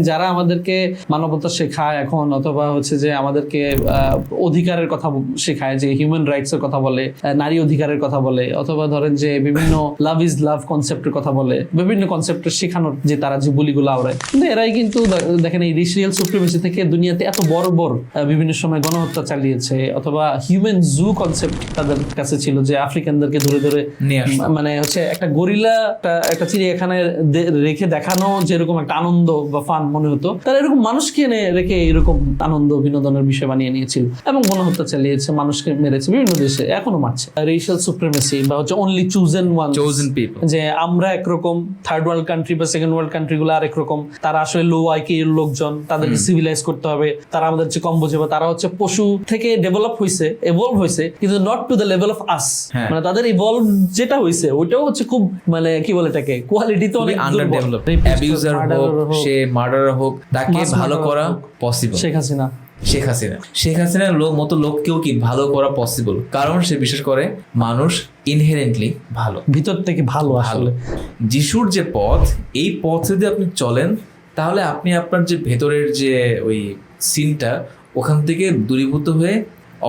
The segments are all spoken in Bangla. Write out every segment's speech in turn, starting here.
যারা আমাদেরকে মানবতা শেখায় এখন, অথবা হচ্ছে যে আমাদেরকে অধিকারের কথা শেখায়, যে হিউম্যান রাইটস এর কথা বলে, নারী অধিকারের কথা বলে, অথবা ধরেন যে বিভিন্ন লাভ ইজ লাভ কনসেপ্টের কথা বলে, বিভিন্ন কনসেপ্টের শেখানোর যে তারা যে বলিগুলো আওড়ায়, কিন্তু এরাই কিন্তু দেখেন এই রেশিয়াল সুপ্রিমেসি থেকে দুনিয়াতে এত বড় বড় বিভিন্ন সময় গণহত্যা চালিয়েছে, অথবা হিউম্যান জু কনসেপ্ট তাদের কাছে ছিল, যে আফ্রিকানদেরকে ধরে ধরে মানে হচ্ছে একটা গরিলা একটা চিড়িয়াখানায় রেখে দেখানো যেরকম একটা আনন্দ বা ফান মনে হতো, তারা এরকম মানুষকে এনে রেখে এরকম আনন্দ বিনোদনের বিষয় বানিয়ে নিয়েছিল এবং গণহত্যা চালিয়েছে, মানুষকে মেরেছে বিভিন্ন দেশে, এখনো মারছে। রেশিয়াল সুপ্রিমেসি বা হচ্ছে অনলি চুজেন পিপল, যে আমরা একরকম, থার্ড ওয়ার্ল্ড কান্ট্রি বা সেকেন্ড ওয়ার্ল্ড কান্ট্রি গুলো আর একরকম, তারা আসলে লো আইকিউ এর লোকজন, তাদেরকে সিভিলাইজ করতে হবে, তারা আমাদের চেয়ে কম বোঝে, বা তারা হচ্ছে পশু থেকে ডেভেলপ হয়েছে, এভলভ হয়েছে, কিন্তু not to the level of us. মানে তাদের ইভলভ যেটা হয়েছে ওইটাও হচ্ছে খুব মানে কি বলে এটাকে কোয়ালিটি তো অনেক আন্ডারডেভেলপড। অ্যাবিউজার হোক, সে মার্ডারার হোক, তাকে ভালো করা পসিবল। শেখ হাসিনার মতো লোককেও কি ভালো করা পসিবল, কারণ সে বিশ্বাস করে মানুষ ইনহেরেন্টলি ভালো, ভিতর থেকে ভালো। আসলে যিশুর যে পথ, এই পথ যদি আপনি চলেন, তাহলে আপনি আপনার যে ভেতরের যে ওই সিনটা, ওখান থেকে দূরীভূত হয়ে,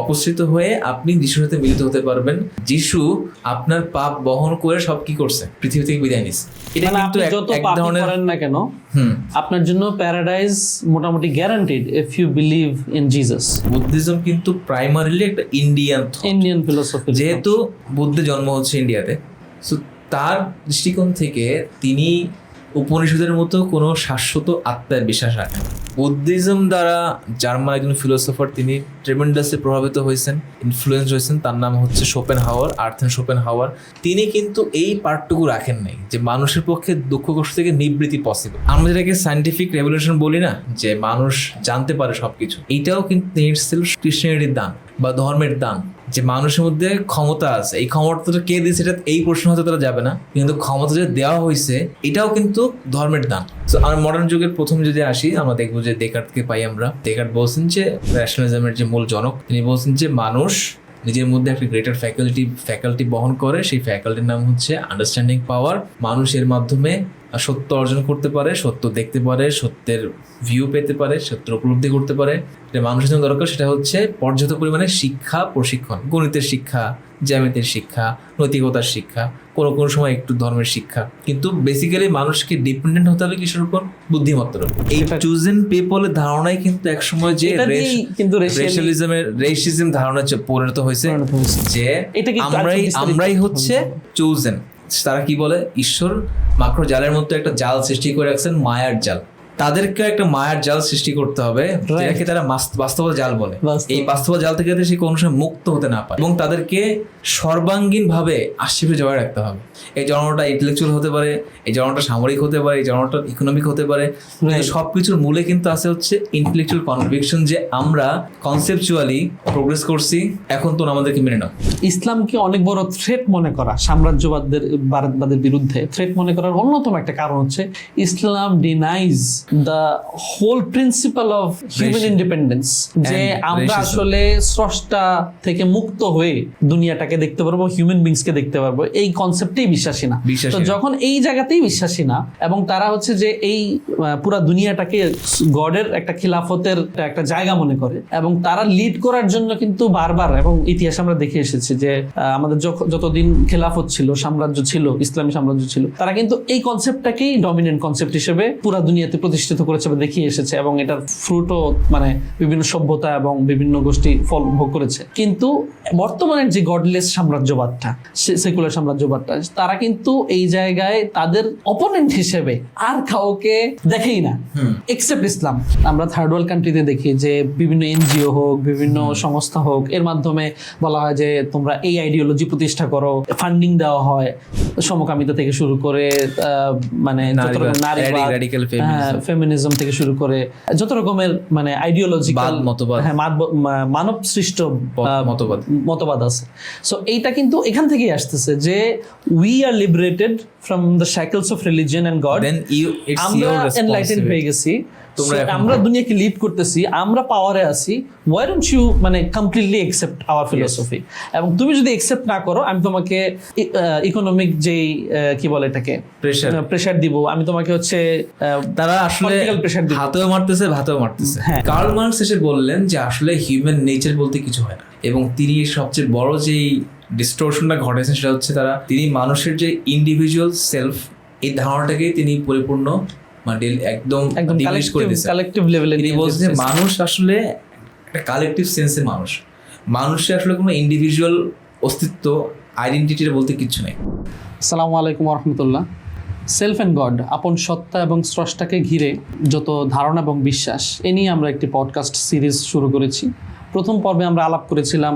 অপসৃত হয়ে আপনি যিশুর সাথে মিলিত হতে পারবেন। যিশু আপনার পাপ বহন করে সব কি করছে, পৃথিবী থেকে বিদায় নিছে। এটা কিন্তু এক ধরনের করেন না কেন, আপনার জন্য প্যারাডাইজ মোটামুটি guaranteed if you believe in Jesus. Buddhism কিন্তু প্রাইমারিলি একটা ইন্ডিয়ান ফিলোসফি, যেহেতু বুদ্ধের জন্ম হচ্ছে ইন্ডিয়াতে, সো তার দৃষ্টিকোণ থেকে তিনি উপনিষদের মতো কোনো শাশ্বত আত্মায় বিশ্বাস রাখেন। বুদ্ধিজম দ্বারা জার্মান একজন ফিলোসফার, তিনি ট্রেমেন্ডাসলি প্রভাবিত হয়েছেন, ইনফ্লুয়েন্স হয়েছেন, তার নাম হচ্ছে শোপেনহাওয়ার, আর্থেন শোপেনহাওয়ার। তিনি কিন্তু এই পার্টটুকু রাখেন নাই যে মানুষের পক্ষে দুঃখ কষ্ট থেকে নিবৃত্তি পসিবল। আমরা যেটাকে সায়েন্টিফিক রেভলিউশন বলি না, যে মানুষ জানতে পারে সবকিছু, এইটাও কিন্তু ক্রিশ্চিয়ানিটির দান বা ধর্মের দান, যে মানুষের মধ্যে ক্ষমতা আছে। এই ক্ষমতাটা কে দিয়েছে, এটা এই প্রশ্ন হতে তারা যাবে না, কিন্তু ক্ষমতা যে দেওয়া হয়েছে এটাও কিন্তু ধর্মের দান। তো আমরা মডার্ন যুগের প্রথম যদি আসি, আমরা দেখবো যে ডেকার্টকে পাই আমরা। ডেকার্ট বলছেন যে ন্যাশনালিজমের যে মূল জনক, তিনি বলছেন যে মানুষ নিজের মধ্যে একটা গ্রেটার ফ্যাকাল্টি বহন করে, সেই ফ্যাকাল্টির নাম হচ্ছে আন্ডারস্ট্যান্ডিং পাওয়ার। মানুষ এর মাধ্যমে সত্য অর্জন করতে পারে, সত্য দেখতে পারে, সত্যের ভিউ পেতে পারে, সত্য উপলব্ধি করতে পারে। যেটা মানুষের জন্য দরকার সেটা হচ্ছে পর্যাপ্ত পরিমাণে শিক্ষা, প্রশিক্ষণ, গণিতের শিক্ষা, জ্যামিতির শিক্ষা, নৈতিকতার শিক্ষা, কোনো সময় একটু ধর্মের শিক্ষা। কিন্তু বেসিক্যালি মানুষকে ডিপেন্ডেন্ট হতে হবে কিসের উপর? বুদ্ধিমত্তার উপর। এই চুজেন পিপলের ধারণাই কিন্তু একসময় যে রেশিজম ধারণা পরিণত হয়েছে, যে আমরাই হচ্ছে চুজেন। তারা কি বলে, ঈশ্বর মাকড় জালের মতো একটা জাল সৃষ্টি করে রাখছেন, মায়ার জাল। তাদেরকে একটা মায়ার জাল সৃষ্টি করতে হবে, যেটাকে তারা বাস্তব জাল বলে। এই বাস্তব জাল থেকে সে কোনো সময় মুক্ত হতে না পারে, এবং তাদেরকে সর্বাঙ্গীন ভাবে আশীর্বাদ জয় রাখতে হবে। এই জনতা ইন্টেলেকচুয়াল হতে পারে, এই জনতা সামরিক হতে পারে, এই জনতা ইকোনমিক হতে পারে, সবকিছুর মূলে কিন্তু আছে হচ্ছে ইন্টেলেকচুয়াল কনভিকশন, যে আমরা কনসেপচুয়ালি প্রোগ্রেস করছি, এখন তো আমাদেরকে মেনে নাও। ইসলামকে অনেক বড় থ্রেট মনে করা, সাম্রাজ্যবাদের বিরুদ্ধে থ্রেট মনে করার অন্যতম একটা কারণ হচ্ছে Islam denies the whole principle of human independence, যে আমরা আসলে স্রষ্টা থেকে মুক্ত হয়ে দুনিয়াটাকে দেখতে পারবো, হিউম্যান বিংস কে দেখতে পারবো, এই কনসেপ্টেই বিশ্বাসী না। তো যখন এই জায়গাতেই বিশ্বাসী না, এবং তারা হচ্ছে যে এই পুরা দুনিয়াটাকে গডের একটা খিলাফতের একটা জায়গা মনে করে, এবং তারা লিড করার জন্য কিন্তু বারবার, এবং ইতিহাস আমরা দেখে এসেছি যে আমাদের যতদিন খেলাফত ছিল, সাম্রাজ্য ছিল, ইসলামী সাম্রাজ্য ছিল, তারা কিন্তু এই কনসেপ্টটাকেই ডমিনেন্ট কনসেপ্ট হিসেবে পুরা দুনিয়াতে প্রতিষ্ঠিত করেছে বা দেখিয়ে এসেছে, এবং এটার ফ্রুটও মানে বিভিন্ন সভ্যতা এবং বিভিন্ন গোষ্ঠী ফল ভোগ করেছে। কিন্তু বর্তমানের যে গডলেস সাম্রাজ্যবাদটা, সেকুলার সাম্রাজ্যবাদটা, তারা কিন্তু এই জায়গায় তাদের অপোনেন্ট হিসেবে আর কাউকে দেখেই না এক্সেপ্ট ইসলাম। আমরা থার্ড ওয়ার্ল্ড কান্ট্রিতে দেখি যে বিভিন্ন এনজিও হোক, বিভিন্ন সংস্থা হোক, এর মাধ্যমে বলা হয় যে তোমরা এই আইডিওলজি প্রতিষ্ঠা করো, ফান্ডিং দেওয়া হয়, সমকামিতা থেকে শুরু করে মানে ফেমিনিজম থেকে শুরু করে যত রকমের মানে আইডিওলজিক্যাল মানব সৃষ্ট মতবাদ আছে। সো এইটা কিন্তু এখান থেকেই আসতেছে যে we are liberated from the shackles of religion and god, আমরা এনলাইটেন্ড হয়ে গেছি। তোমরা So, আমরা দুনিয়াকে লিড করতেছি, আমরা পাওয়ারে আছি, why don't you মানে কমপ্লিটলি accept our philosophy? এবং তুমি যদি accept না করো, আমি তোমাকে ইকোনমিক যেই কি বলে এটাকে প্রেসার দিব, আমি তোমাকে হচ্ছে তারা আসলে প্রেসার দিব, হাতেও মারতেছে ভাতেও মারতেছে। কার্ল মার্কস এসে বললেন যে আসলে হিউম্যান নেচার বলতে কিছু হয় না, এবং তিনি সবচেয়ে বড় যেই ডিস্টোরশনটা ঘটেছেন সেটা হচ্ছে তিনি মানুষের যে ইন্ডিভিজুয়াল সেলফ, এই ধারণাটাকেই তিনি পরিপূর্ণ মানে একদম ডিমিনিশ করে দিয়েছেন। কালেকটিভ লেভেলে তিনি বলছেন যে মানুষ আসলে একটা কালেকটিভ সেন্সে মানুষের আসলে কোনো ইন্ডিভিজুয়াল অস্তিত্ব আইডেন্টিটি বলতে কিছু নেই। আসসালামু আলাইকুম ওয়া রাহমাতুল্লাহ। সেলফ অ্যান্ড গড, আপন সত্তা এবং স্রষ্টাকে ঘিরে যত ধারণা এবং বিশ্বাস, এ নিয়ে আমরা একটি পডকাস্ট সিরিজ শুরু করেছি। প্রথম পর্বে আমরা আলাপ করেছিলাম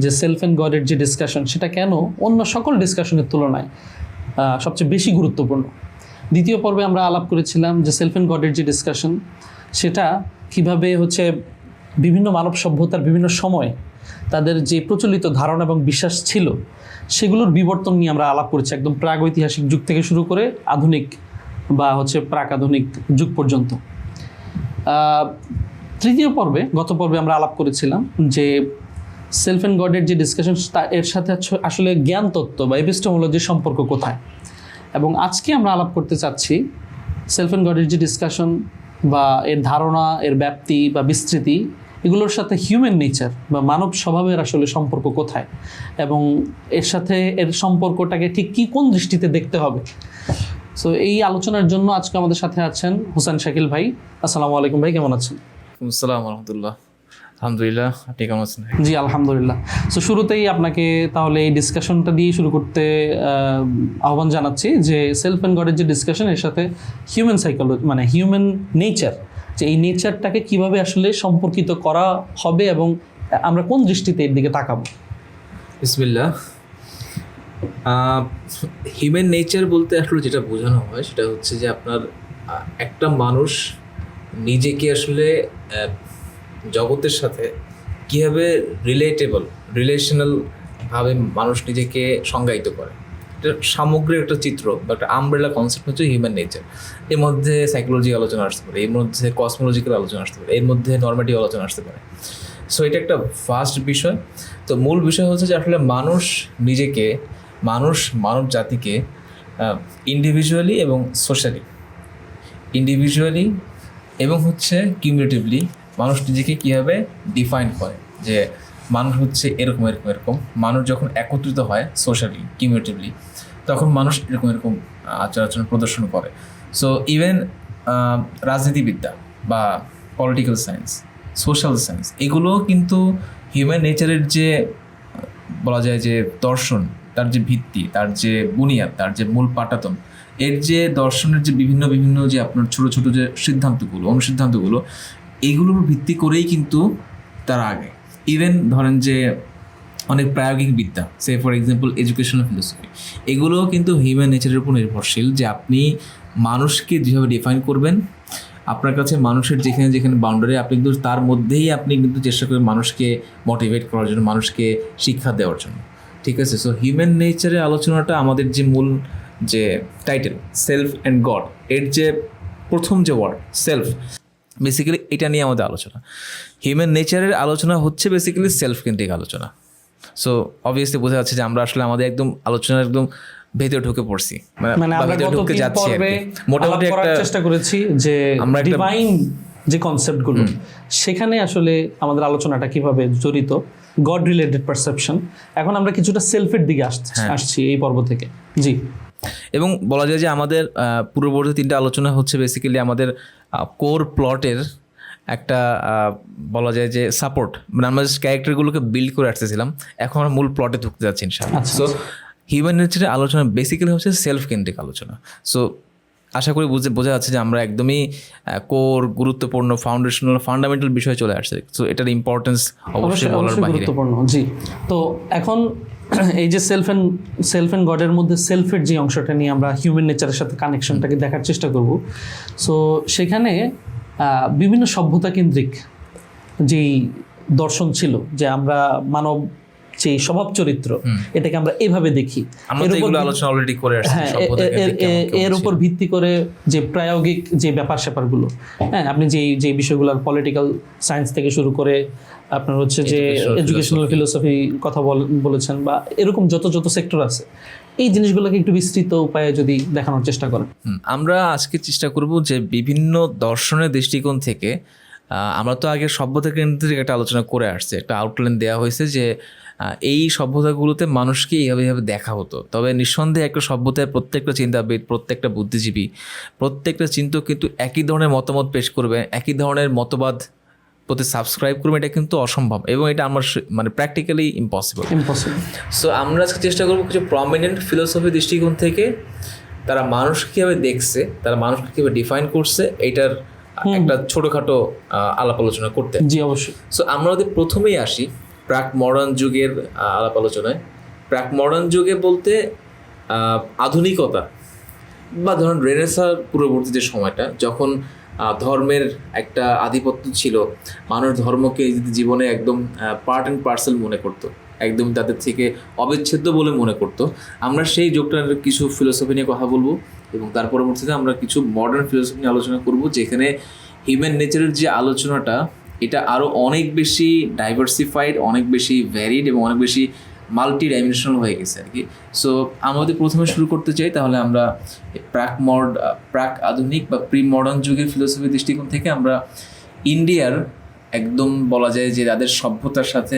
যে সেলফ অ্যান্ড গডের যে ডিসকাশন, সেটা কেন অন্য সকল ডিসকাশনের তুলনায় সবচেয়ে বেশি গুরুত্বপূর্ণ। দ্বিতীয় পর্বে আমরা আলাপ করেছিলাম যে সেলফ অ্যান্ড গডের যে ডিসকাশন, সেটা কিভাবে হচ্ছে বিভিন্ন মানব সভ্যতার বিভিন্ন সময় তাদের যে প্রচলিত ধারণা এবং বিশ্বাস ছিল, সেগুলোর বিবর্তন নিয়ে আমরা আলাপ করেছি, একদম প্রাগৈতিহাসিক যুগ থেকে শুরু করে আধুনিক বা হচ্ছে প্রাক আধুনিক যুগ পর্যন্ত। তৃতীয় পর্বে, গত পর্বে আমরা আলাপ করেছিলাম যে সেলফ অ্যান্ড গডের যে ডিসকাশন, এর সাথে আসলে জ্ঞান তত্ত্ব বা এপিস্টেমোলজির সম্পর্ক কোথায়। এবং আজকে আমরা আলাপ করতে চাচ্ছি সেলফ অ্যান্ড গডের যে ডিসকাশন বা এর ধারণা, এর ব্যাপ্তি বা বিস্তৃতি, এগুলোর সাথে হিউম্যান নেচার বা মানব স্বভাবের আসলে সম্পর্ক কোথায়, এবং এর সাথে এর সম্পর্কটাকে ঠিক কোন দৃষ্টিতে দেখতে হবে। সো এই আলোচনার জন্য আজকে আমাদের সাথে আছেন হোসেন শাকিল ভাই। আসসালামু আলাইকুম ভাই, কেমন আছেন? আসসালামু আলহামদুলিল্লাহ। আলহামদুলিল্লাহ, আপনি কেমন আছেন? জি আলহামদুলিল্লাহ। সো শুরুতেই আপনাকে তাহলে এই ডিসকাশনটা দিয়ে শুরু করতে আহ্বান জানাচ্ছি যে সেলফ অ্যান্ড গডের যে ডিসকাশন, এর সাথে হিউম্যান সাইকোলজি মানে হিউম্যান নেচার, যে এই নেচারটাকে কিভাবে আসলে সম্পর্কিত করা হবে এবং আমরা কোন দৃষ্টিতে এর দিকে তাকাবো। বিসমিল্লাহ। হিউম্যান নেচার বলতে আসলে যেটা বোঝানো হয় সেটা হচ্ছে যে আপনার একটা মানুষ নিজেকে আসলে জগতের সাথে কীভাবে রিলেশনালভাবে মানুষ নিজেকে সংজ্ঞায়িত করে, এটা সামগ্রিক একটা চিত্র বা একটা আমব্রেলা কনসেপ্ট হচ্ছে হিউম্যান নেচার। এর মধ্যে সাইকোলজি আলোচনা আসতে পারে, এর মধ্যে কসমোলজিক্যাল আলোচনা আসতে পারে, এর মধ্যে নর্মেটিভ আলোচনা আসতে পারে। সো এটা একটা ফার্স্ট বিষয়। তো মূল বিষয় হচ্ছে যে আসলে মানব জাতিকে ইন্ডিভিজুয়ালি এবং সোশ্যালি, ইন্ডিভিজুয়ালি এবং হচ্ছে কিউমুলেটিভলি মানুষ নিজেকে কীভাবে ডিফাইন করে, যে মানুষ হচ্ছে এরকম। মানুষ যখন একত্রিত হয় সোশ্যালি, কিউমুলেটিভলি, তখন মানুষ এরকম আচরণ প্রদর্শন করে। সো ইভেন রাজনীতিবিদ্যা বা পলিটিক্যাল সায়েন্স, সোশ্যাল সায়েন্স, এগুলো কিন্তু হিউম্যান নেচারের যে বলা যায় যে দর্শন, তার যে ভিত্তি, তার যে বুনিয়াদ, তার যে মূল পাটাতন, এর যে দর্শনের যে বিভিন্ন যে আপনার ছোটো যে সিদ্ধান্তগুলো, অনুসিদ্ধান্তগুলো, এইগুলোর ভিত্তি করেই কিন্তু তার আগে ইভেন ধরেন যে অনেক প্রায়োগিক বিদ্যা, সে ফর এক্সাম্পল এডুকেশনাল ফিলোসফি, এগুলোও কিন্তু হিউম্যান নেচারের উপর নির্ভরশীল, যে আপনি মানুষকে যেভাবে ডিফাইন করবেন, আপনার কাছে মানুষের যেখানে বাউন্ডারি, আপনি কিন্তু তার মধ্যেই আপনি কিন্তু চেষ্টা করবেন মানুষকে মোটিভেট করার জন্য, মানুষকে শিক্ষা দেওয়ার জন্য। ঠিক আছে? সো হিউম্যান নেচারের আলোচনাটা আমাদের যে মূল যে টাইটেল সেলফ অ্যান্ড গড, এর যে প্রথম যে ওয়ার্ড সেলফ, বেসিক্যালি এটা নিয়ে আমাদের আলোচনা। হিউম্যান নেচারের আলোচনা হচ্ছে বেসিক্যালি সেলফ কেন্দ্রিক আলোচনা। সো অবভিয়াসলি বোঝা যাচ্ছে যে আমরা আসলে আমাদের একদম আলোচনার একদম ভেতরে ঢুকে পড়ছি, মানে আমরা ঢুকে যাচ্ছি। মোটামুটি একটা চেষ্টা করেছি যে আমরা ডিভাইন যে কনসেপ্টগুলো, সেখানে আসলে আমাদের আলোচনাটা কিভাবে জড়িত, গড রিলেটেড পারসেপশন। এখন আমরা কিছুটা সেলফের দিকে আসছি এই পর্ব থেকে। জি। এবং বলা যায় যে আমাদের পূর্ববর্তী 3টা আলোচনা হচ্ছে বেসিক্যালি আমাদের কোর প্লটের একটা বলা যায় যে সাপোর্ট, মানে আমরা ক্যারেক্টারগুলোকে বিল্ড করে আসতেছিলাম, এখন আমরা মূল প্লটে ঢুকতে যাচ্ছি ইনশাআল্লাহ। সো হিউম্যান নেচারের আলোচনা বেসিক্যালি হচ্ছে সেলফ কেন্দ্রিক আলোচনা। সো আশা করি বোঝা যাচ্ছে যে আমরা একদমই কোর গুরুত্বপূর্ণ ফান্ডামেন্টাল বিষয়ে চলে আসছে। সো এটার ইম্পর্টেন্স অবশ্যই বলার বাইরে গুরুত্বপূর্ণ। জি। তো এখন এই যে সেলফ অ্যান্ড গডের মধ্যে সেলফের যে অংশটা নিয়ে আমরা হিউম্যান নেচারের সাথে কানেকশনটাকে দেখার চেষ্টা করব। সো সেখানে বিভিন্ন সভ্যতা কেন্দ্রিক যেই দর্শন ছিল, যে আমরা মানব যে স্বভাব চরিত্র, এটাকে আমরা এভাবে দেখি। আমরা তো এগুলো আলোচনা অলরেডি করে আসছি। এর উপর ভিত্তি করে যে প্রায়োগিক যে ব্যাপার স্যাপারগুলো, হ্যাঁ, আপনি যে বিষয়গুলোর পলিটিক্যাল সায়েন্স থেকে শুরু করে আপনার হচ্ছে যে এডুকেশনাল ফিলোসফি কথা বলেছেন, বা এরকম যত সেক্টর আছে, এই জিনিসগুলোকে একটু বিস্তৃত উপায়ে যদি দেখানোর চেষ্টা করেন। আমরা আজকে চেষ্টা করব যে বিভিন্ন দর্শনের দৃষ্টিকোণ থেকে, আমরা তো আগে সভ্যতা কেন্দ্রিক একটা আলোচনা করে আসছি, একটা আউটলাইন দেওয়া হয়েছে যে এই সভ্যতাগুলোতে মানুষকে এইভাবে দেখা হতো। তবে নিঃসন্দেহে একটা সভ্যতায় প্রত্যেকটা চিন্তাবিদ, প্রত্যেকটা বুদ্ধিজীবী, প্রত্যেকটা চিন্তক কিন্তু একই ধরনের মতামত পেশ করবে, একই ধরনের মতবাদ প্রতি সাবস্ক্রাইব করবে, এটা কিন্তু অসম্ভব, এবং এটা আমার মানে প্র্যাকটিক্যালি ইম্পসিবল। সো আমরা আজকে চেষ্টা করবো কিছু প্রমিনেন্ট ফিলোসফি দৃষ্টিকোণ থেকে তারা মানুষকে কীভাবে দেখছে, তারা মানুষকে কীভাবে ডিফাইন করছে, এইটার একটা ছোটোখাটো আলাপ আলোচনা করতে। জি অবশ্যই। সো আমরা যদি প্রথমেই আসি প্রাক মডার্ন যুগের আলাপ আলোচনায়। প্রাক মডার্ন যুগে বলতে আধুনিকতা বা ধরুন রেনেসাঁ পূর্ববর্তী যে সময়টা, যখন ধর্মের একটা আধিপত্য ছিল, মানুষ ধর্মকে জীবনে একদম পার্ট অ্যান্ড পার্সেল মনে করতো, একদম তাদের থেকে অবিচ্ছেদ্য বলে মনে করতো। আমরা সেই যুগটার কিছু ফিলোসফি নিয়ে কথা বলবো, এবং তার পরবর্তীতে আমরা কিছু মডার্ন ফিলোসফি নিয়ে আলোচনা করব, যেখানে হিউম্যান নেচারের যে আলোচনাটা, এটা আরও অনেক বেশি ডাইভার্সিফাইড, অনেক বেশি ভ্যারিড এবং অনেক বেশি মাল্টি ডাইমেনশনাল হয়ে গেছে আর কি। সো আমরা যদি প্রথমে শুরু করতে চাই, তাহলে আমরা প্রাক আধুনিক বা প্রি মডার্ন যুগের ফিলোসফি দৃষ্টিকোণ থেকে আমরা ইন্ডিয়ার একদম বলা যায় যে তাদের সভ্যতার সাথে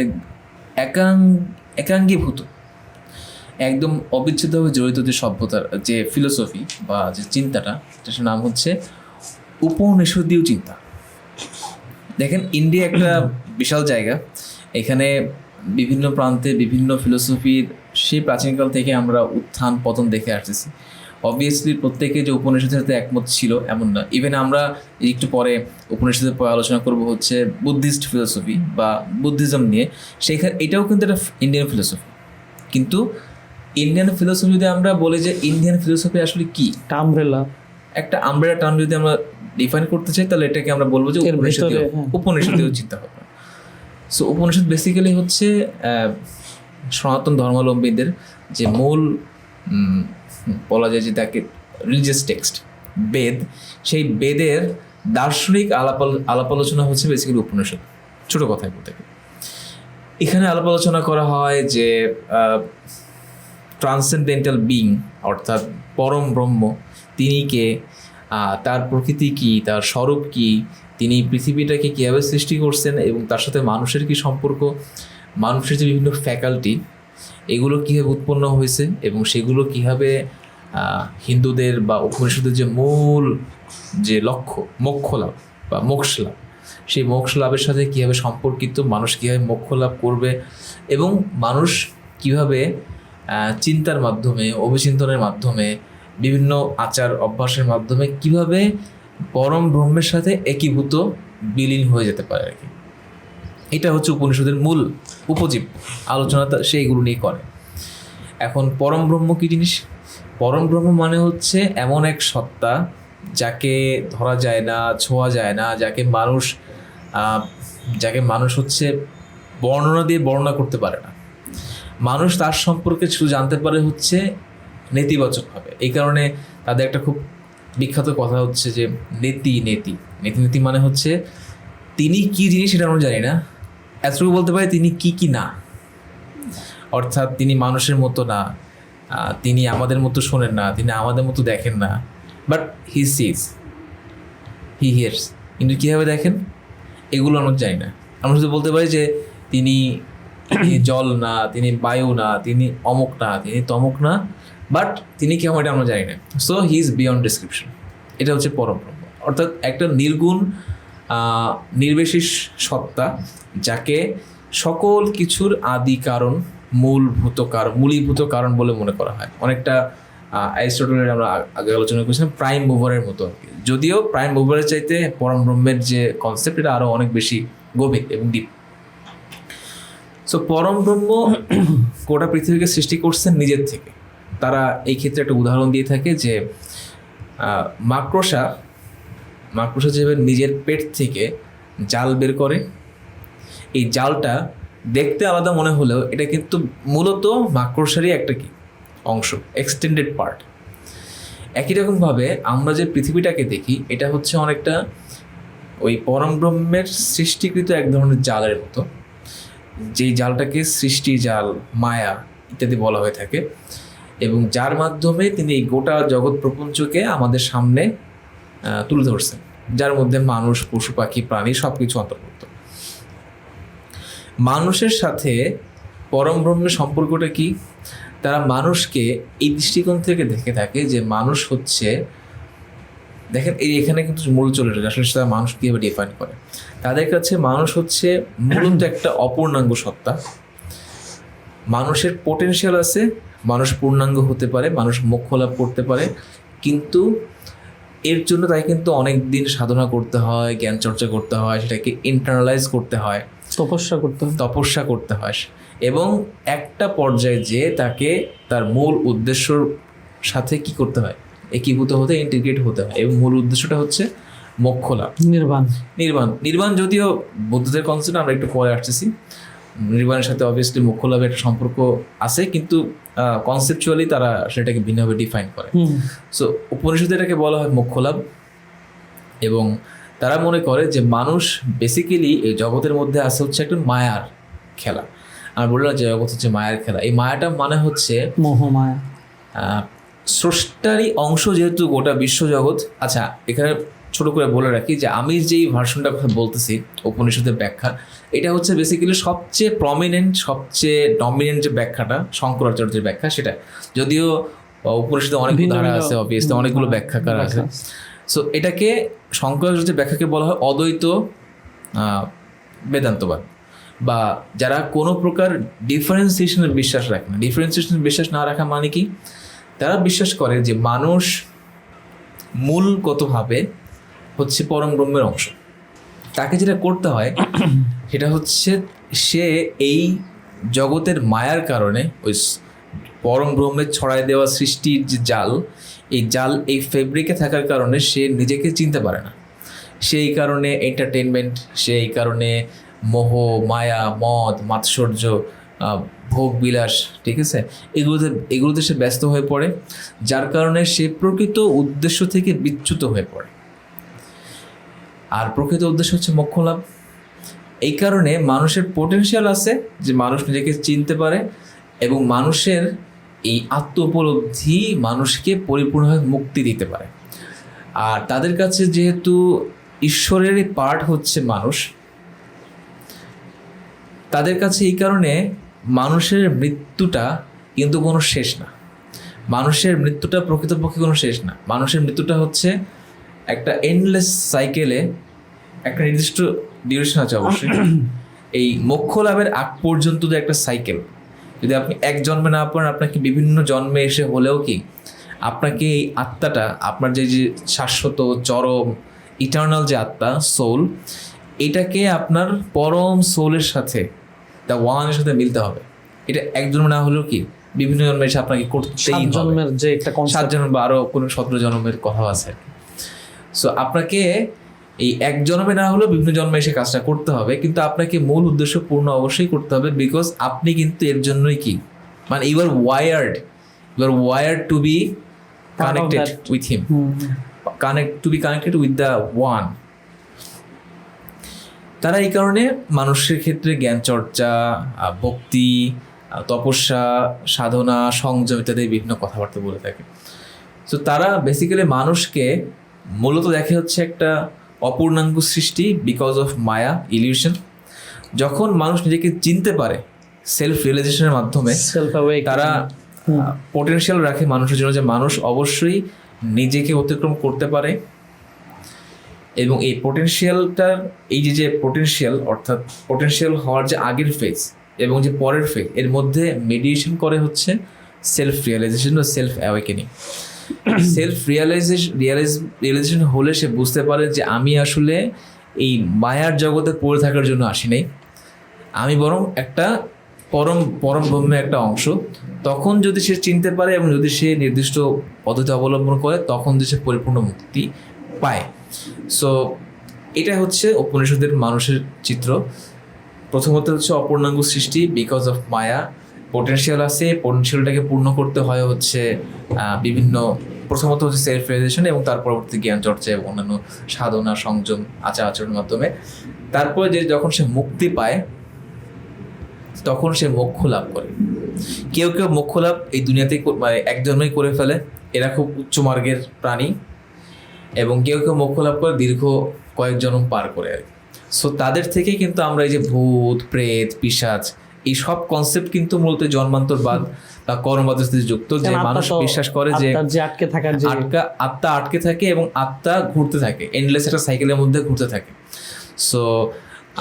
একাঙ্গীভূত, একদম অবিচ্ছেদ্যভাবে জড়িত যে সভ্যতার যে ফিলোসফি বা যে চিন্তাটা, সেটার নাম হচ্ছে উপনিষদীয় চিন্তা। দেখেন, ইন্ডিয়া একটা বিশাল জায়গা, এখানে বিভিন্ন প্রান্তে বিভিন্ন ফিলোসফির সেই প্রাচীনকাল থেকে আমরা উত্থান পতন দেখে আসতেছি। অবভিয়াসলি প্রত্যেকে যে উপনিষদের সাথে একমত ছিল এমন না। ইভেন আমরা একটু পরে উপনিষদের পরে আলোচনা করব হচ্ছে বুদ্ধিস্ট ফিলোসফি বা বুদ্ধিজম নিয়ে, সেখানে এটাও কিন্তু একটা ইন্ডিয়ান ফিলোসফি। কিন্তু ইন্ডিয়ান ফিলোসফি যদি আমরা বলি যে ইন্ডিয়ান ফিলোসফি আসলে কি, একটা আমব্রেলা টার্ম যদি আমরা ডিফাইন করতে চাই, তাহলে এটাকে আমরা বলবো যে উপনিষদীয় চিন্তা ভাবনা। সো উপনিষদ বেসিক্যালি হচ্ছে সনাতন ধর্মাবলম্বীদের যে মূল বলা যায় যে তাকে রিলিজিয়াস টেক্সট, বেদ, সেই বেদের দার্শনিক আলাপ আলোচনা হচ্ছে বেসিক্যালি উপনিষদ। ছোটো কথায় বলতে গেলে এখানে আলাপ আলোচনা করা হয় যে ট্রান্সেন্ডেন্টাল বিং, অর্থাৎ পরম ব্রহ্ম, তিনি কে, তার প্রকৃতি কি, তার স্বরূপ কি, তিনি পৃথিবীটাকে কীভাবে সৃষ্টি করছেন এবং তার সাথে মানুষের কি সম্পর্ক, মানুষের যে বিভিন্ন ফ্যাকাল্টি, এগুলো কীভাবে উৎপন্ন হয়েছে এবং সেগুলো কীভাবে হিন্দুদের বা উপনিষদের যে মূল যে লক্ষ্য মোক্ষ লাভ বা মোক্ষ লাভ, সেই মোক্ষ লাভের সাথে কীভাবে সম্পর্কিত, মানুষ কীভাবে মোক্ষ লাভ করবে এবং মানুষ কীভাবে চিন্তার মাধ্যমে, অভিচিন্তনের মাধ্যমে, বিভিন্ন আচার অভ্যাসের মাধ্যমে কিভাবে পরম ব্রহ্মের সাথে একীভূত বিলীন হয়ে যেতে পারে আর কি। এটা হচ্ছে উপনিষদের মূল উপজীব আলোচনাটা, সেইগুলো নিয়ে করে। এখন পরম ব্রহ্ম কী জিনিস? পরম ব্রহ্ম মানে হচ্ছে এমন এক সত্তা যাকে ধরা যায় না, ছোঁয়া যায় না, যাকে মানুষ হচ্ছে বর্ণনা দিয়ে বর্ণনা করতে পারে না। মানুষ তার সম্পর্কে শুধু জানতে পারে হচ্ছে নেতিবাচকভাবে। এই কারণে তাদের একটা খুব বিখ্যাত কথা হচ্ছে যে নেতি মানে হচ্ছে তিনি কি জিনিস সেটা আমরা জানি না, এতটুকু বলতে পারি তিনি কি না। অর্থাৎ তিনি মানুষের মতো না, তিনি আমাদের মতো শোনেন না, তিনি আমাদের মতো দেখেন না, but he seize, he here's. কিন্তু কীভাবে দেখেন এগুলো আমরা জানি না। আমরা শুধু বলতে পারি যে তিনি জল না, তিনি বায়ু না, তিনি অমুক না, তিনি তমুক না, বাট তিনি কেমন এটা আমরা জানি না। So he is beyond description. এটা হচ্ছে পরম ব্রহ্ম, অর্থাৎ একটা নির্গুণ নির্বিশেষ সত্তা, যাকে সকল কিছুর আদি কারণ, মূলীভূত কারণ বলে মনে করা হয়। অনেকটা অ্যারিস্টটলের আমরা আগে আলোচনা করেছিলাম প্রাইম মুভারের মতো আর কি। যদিও প্রাইম মুভারের চাইতে পরম ব্রহ্মের যে কনসেপ্ট, এটা আরও অনেক বেশি গভীর এবং ডিপ। সো পরম ব্রহ্ম গোটা পৃথিবীকে সৃষ্টি করছেন নিজের থেকে। তারা এই ক্ষেত্রে একটা উদাহরণ দিয়ে থাকে যে মাকড়সা যেভাবে নিজের পেট থেকে জাল বের করে, এই জালটা দেখতে আলাদা মনে হলেও এটা কিন্তু মূলত মাকড়সারই একটা কি অংশ, এক্সটেন্ডেড পার্ট। একই রকমভাবে আমরা যে পৃথিবীটাকে দেখি এটা হচ্ছে অনেকটা ওই পরম ব্রহ্মের সৃষ্টিকৃত এক ধরনের জালের মতো, যেই জালটাকে সৃষ্টি জাল, মায়া ইত্যাদি বলা হয়ে থাকে, এবং যার মাধ্যমে তিনি এই গোটা জগৎ প্রপঞ্চকে আমাদের সামনে তুলে ধরছেন, যার মধ্যে মানুষ, পশু পাখি, প্রাণী সব কিছু অন্তর্ভুক্ত। মানুষের সাথে পরম ব্রহ্মের সম্পর্কটা কি? তারা মানুষকে এই দৃষ্টিকোণ থেকে দেখে থাকে যে মানুষ হচ্ছে, দেখেন এই এখানে কিন্তু মূল চলে যায় আসলে তারা মানুষ কীভাবে ডিফাইন করে। তাদের কাছে মানুষ হচ্ছে মূলত একটা অপূর্ণাঙ্গ সত্তা। মানুষের পোটেনশিয়াল আছে, মানুষ পূর্ণাঙ্গ হতে পারে, মানুষ মোক্ষ লাভ করতে পারে, কিন্তু এর জন্য তাই কিন্তু অনেক দিন সাধনা করতে হয়, জ্ঞান চর্চা করতে হয়, সেটাকে ইন্টারনালাইজ করতে হয়, তপস্যা করতে হয়, এবং একটা পর্যায়ে যে তাকে তার মূল উদ্দেশ্যর সাথে কি করতে হয়, একীভূত হতে, ইন্টিগ্রেট হতে হয়, এবং মূল উদ্দেশ্যটা হচ্ছে মোক্ষ লাভ, নির্বাণ। যদিও বুদ্ধদের কনসেপ্ট আমরা একটু পরে আসতেছি, নির্বাণের সাথে অবভিয়াসলি মোক্ষ লাভের একটা সম্পর্ক আছে, কিন্তু কনসেপচুয়ালি তারা সেটাকে ভিন্নভাবে ডিফাইন করে। সো উপনিষদে এটাকে বলা হয় মোক্ষ লাভ, এবং তারা মনে করে যে মানুষ বেসিক্যালি এই জগতের মধ্যে আছে হচ্ছে একটা মায়ার খেলা। আমি বললাম যে জগৎ হচ্ছে মায়ার খেলা। এই মায়াটা মানে হচ্ছে মোহমায়া, স্রষ্টারই অংশ যেহেতু গোটা বিশ্বজগৎ। আচ্ছা, এখানে ছোট করে বলে রাখি যে আমি যেই ভার্সনটার কথা বলতেছি উপনিষদের ব্যাখ্যা, এটা হচ্ছে বেসিক্যালি সবচেয়ে প্রমিনেন্ট, সবচেয়ে ডমিনেন্ট যে ব্যাখ্যাটা, শঙ্করাচার্যের ব্যাখ্যা সেটা। যদিও উপনিষদে অনেক ধারা আছে, অবভিয়াসলি অনেকগুলো ব্যাখ্যাকার আছে। সো এটাকে শঙ্করাচার্যের ব্যাখ্যাকে বলা হয় অদ্বৈত বেদান্তবাদ, বা যারা কোনো প্রকার ডিফারেন্সিয়েশনের বিশ্বাস রাখে না। ডিফারেন্সিয়েশনের বিশ্বাস না রাখা মানে কি? তারা বিশ্বাস করে যে মানুষ মূলগতভাবে হচ্ছে পরম ব্রহ্মের অংশ। তাকে যেটা করতে হয় সেটা হচ্ছে সে এই জগতের মায়ার কারণে, ওই পরম ব্রহ্মের ছড়ায় দেওয়া সৃষ্টির যে জাল, এই জাল, এই ফেব্রিকে থাকার কারণে সে নিজেকে চিনতে পারে না। সেই কারণে এন্টারটেনমেন্ট, সেই কারণে মোহ, মায়া, মদ, মাৎসর্য, ভোগ বিলাস, ঠিক আছে, এগুলোতে সে ব্যস্ত হয়ে পড়ে, যার কারণে সে প্রকৃত উদ্দেশ্য থেকে বিচ্যুত হয়ে পড়ে। আর প্রকৃত উদ্দেশ্য হচ্ছে মোক্ষ লাভ। এই কারণে মানুষের পোটেনশিয়াল আছে যে মানুষ নিজেকে চিনতে পারে, এবং মানুষের এই আত্ম উপলব্ধি মানুষকে পরিপূর্ণভাবে মুক্তি দিতে পারে। আর তাদের কাছে যেহেতু ঈশ্বরেরই পার্ট হচ্ছে মানুষ, তাদের কাছে এই কারণে মানুষের মৃত্যুটা কিন্তু কোনো শেষ না। মানুষের মৃত্যুটা প্রকৃতপক্ষে কোনো শেষ না। মানুষের মৃত্যুটা হচ্ছে একটা এন্ডলেস সাইকেলে, একটা নির্দিষ্ট ডিউরেশন আছে অবশ্যই। এই মোক্ষ লাভের আগ পর্যন্ত যে একটা সাইকেল, যদি আপনি এক জন্মে না পারেন, আপনাকে বিভিন্ন জন্মে এসে হলেও কি আপনাকে এই আত্মাটা, আপনার যে যে শাশ্বত চরম ইটার্নাল যে আত্মা, সোল, এটাকে আপনার পরম সোলের সাথে, দ্য ওয়ানের সাথে মিলতে হবে। এটা এক জন্মে না হলেও কি বিভিন্ন জন্মে এসে আপনাকে করতেই হবে। 7 জন্ম বা আরো কোনো 17 জন্মের কথা আছে। সো আপনাকে এই এক জন্মে না হলেও বিভিন্ন জন্মে এসে কাজটা করতে হবে, কিন্তু আপনাকে মূল উদ্দেশ্য পূর্ণ অবশ্যই করতে হবে, বিকজ আপনি কিন্তু এর জন্যই কি, মানে you are wired to be connected with him, to be connected with the one. তারা এই কারণে মানুষের ক্ষেত্রে জ্ঞান চর্চা, ভক্তি, তপস্যা, সাধনা, সংযম ইত্যাদি বিভিন্ন কথাবার্তা বলে থাকে। তো তারা বেসিক্যালি মানুষকে মূলত দেখে হচ্ছে একটা অপূর্ণাঙ্গ সৃষ্টি, বিকজ অফ মায়া, ইলিউশন। যখন মানুষ নিজেকে চিনতে পারে সেলফ রিয়েলাইজেশনের মাধ্যমে, তারা পোটেনশিয়াল রাখে মানুষের জন্য যে মানুষ অবশ্যই নিজেকে অতিক্রম করতে পারে, এবং এই পোটেনশিয়ালটার, এই যে পোটেনশিয়াল, অর্থাৎ পোটেনশিয়াল হওয়ার যে আগের ফেজ এবং যে পরের ফেজ, এর মধ্যে মেডিয়েশন করে হচ্ছে সেলফ রিয়েলাইজেশন ও সেলফ অ্যাওয়েকেনিং। সেলফ রিয়েলাইজেশন হলে সে বুঝতে পারে যে আমি আসলে এই মায়ার জগতে পড়ে থাকার জন্য আসি নাই, আমি বরং একটা পরম ব্রহ্মের একটা অংশ। তখন যদি সে চিনতে পারে এবং যদি সে নির্দিষ্ট পদ্ধতি অবলম্বন করে, তখন সে পরিপূর্ণ মুক্তি পায়। সো এটা হচ্ছে উপনিষদের মানুষের চিত্র। প্রথমত হচ্ছে অপূর্ণাঙ্গ সৃষ্টি, বিকজ অফ মায়া। পোটেনশিয়াল আছে, পোটেনশিয়ালটাকে পূর্ণ করতে হয় হচ্ছে বিভিন্ন, প্রথমত হচ্ছে সেলফ রিয়েলাইজেশন এবং তার পরবর্তী জ্ঞান চর্চা এবং অন্যান্য সাধনা, সংযম, আচার আচরণের মাধ্যমে। তারপরে যে যখন সে মুক্তি পায় তখন সে মোক্ষ লাভ করে। কেউ কেউ মোক্ষ লাভ এই দুনিয়াতেই মানে এক জন্মেই করে ফেলে, এরা খুব উচ্চ মার্গের প্রাণী। এবং কেউ কেউ মোক্ষ লাভ করে দীর্ঘ কয়েক জন্ম পার করে আর কি। সো তাদের থেকে কিন্তু আমরা এই যে ভূত, প্রেত, পিশাচ, এই সব কনসেপ্ট কিন্তু মূলত জন্মান্তরবাদ বা কর্মবাদের সাথে যুক্ত, যে মানুষ বিশ্বাস করে যে আত্মা আটকে থাকে এবং আত্মা ঘুরতে থাকে, এন্ডলেস একটা সাইকেলের মধ্যে ঘুরতে থাকে। সো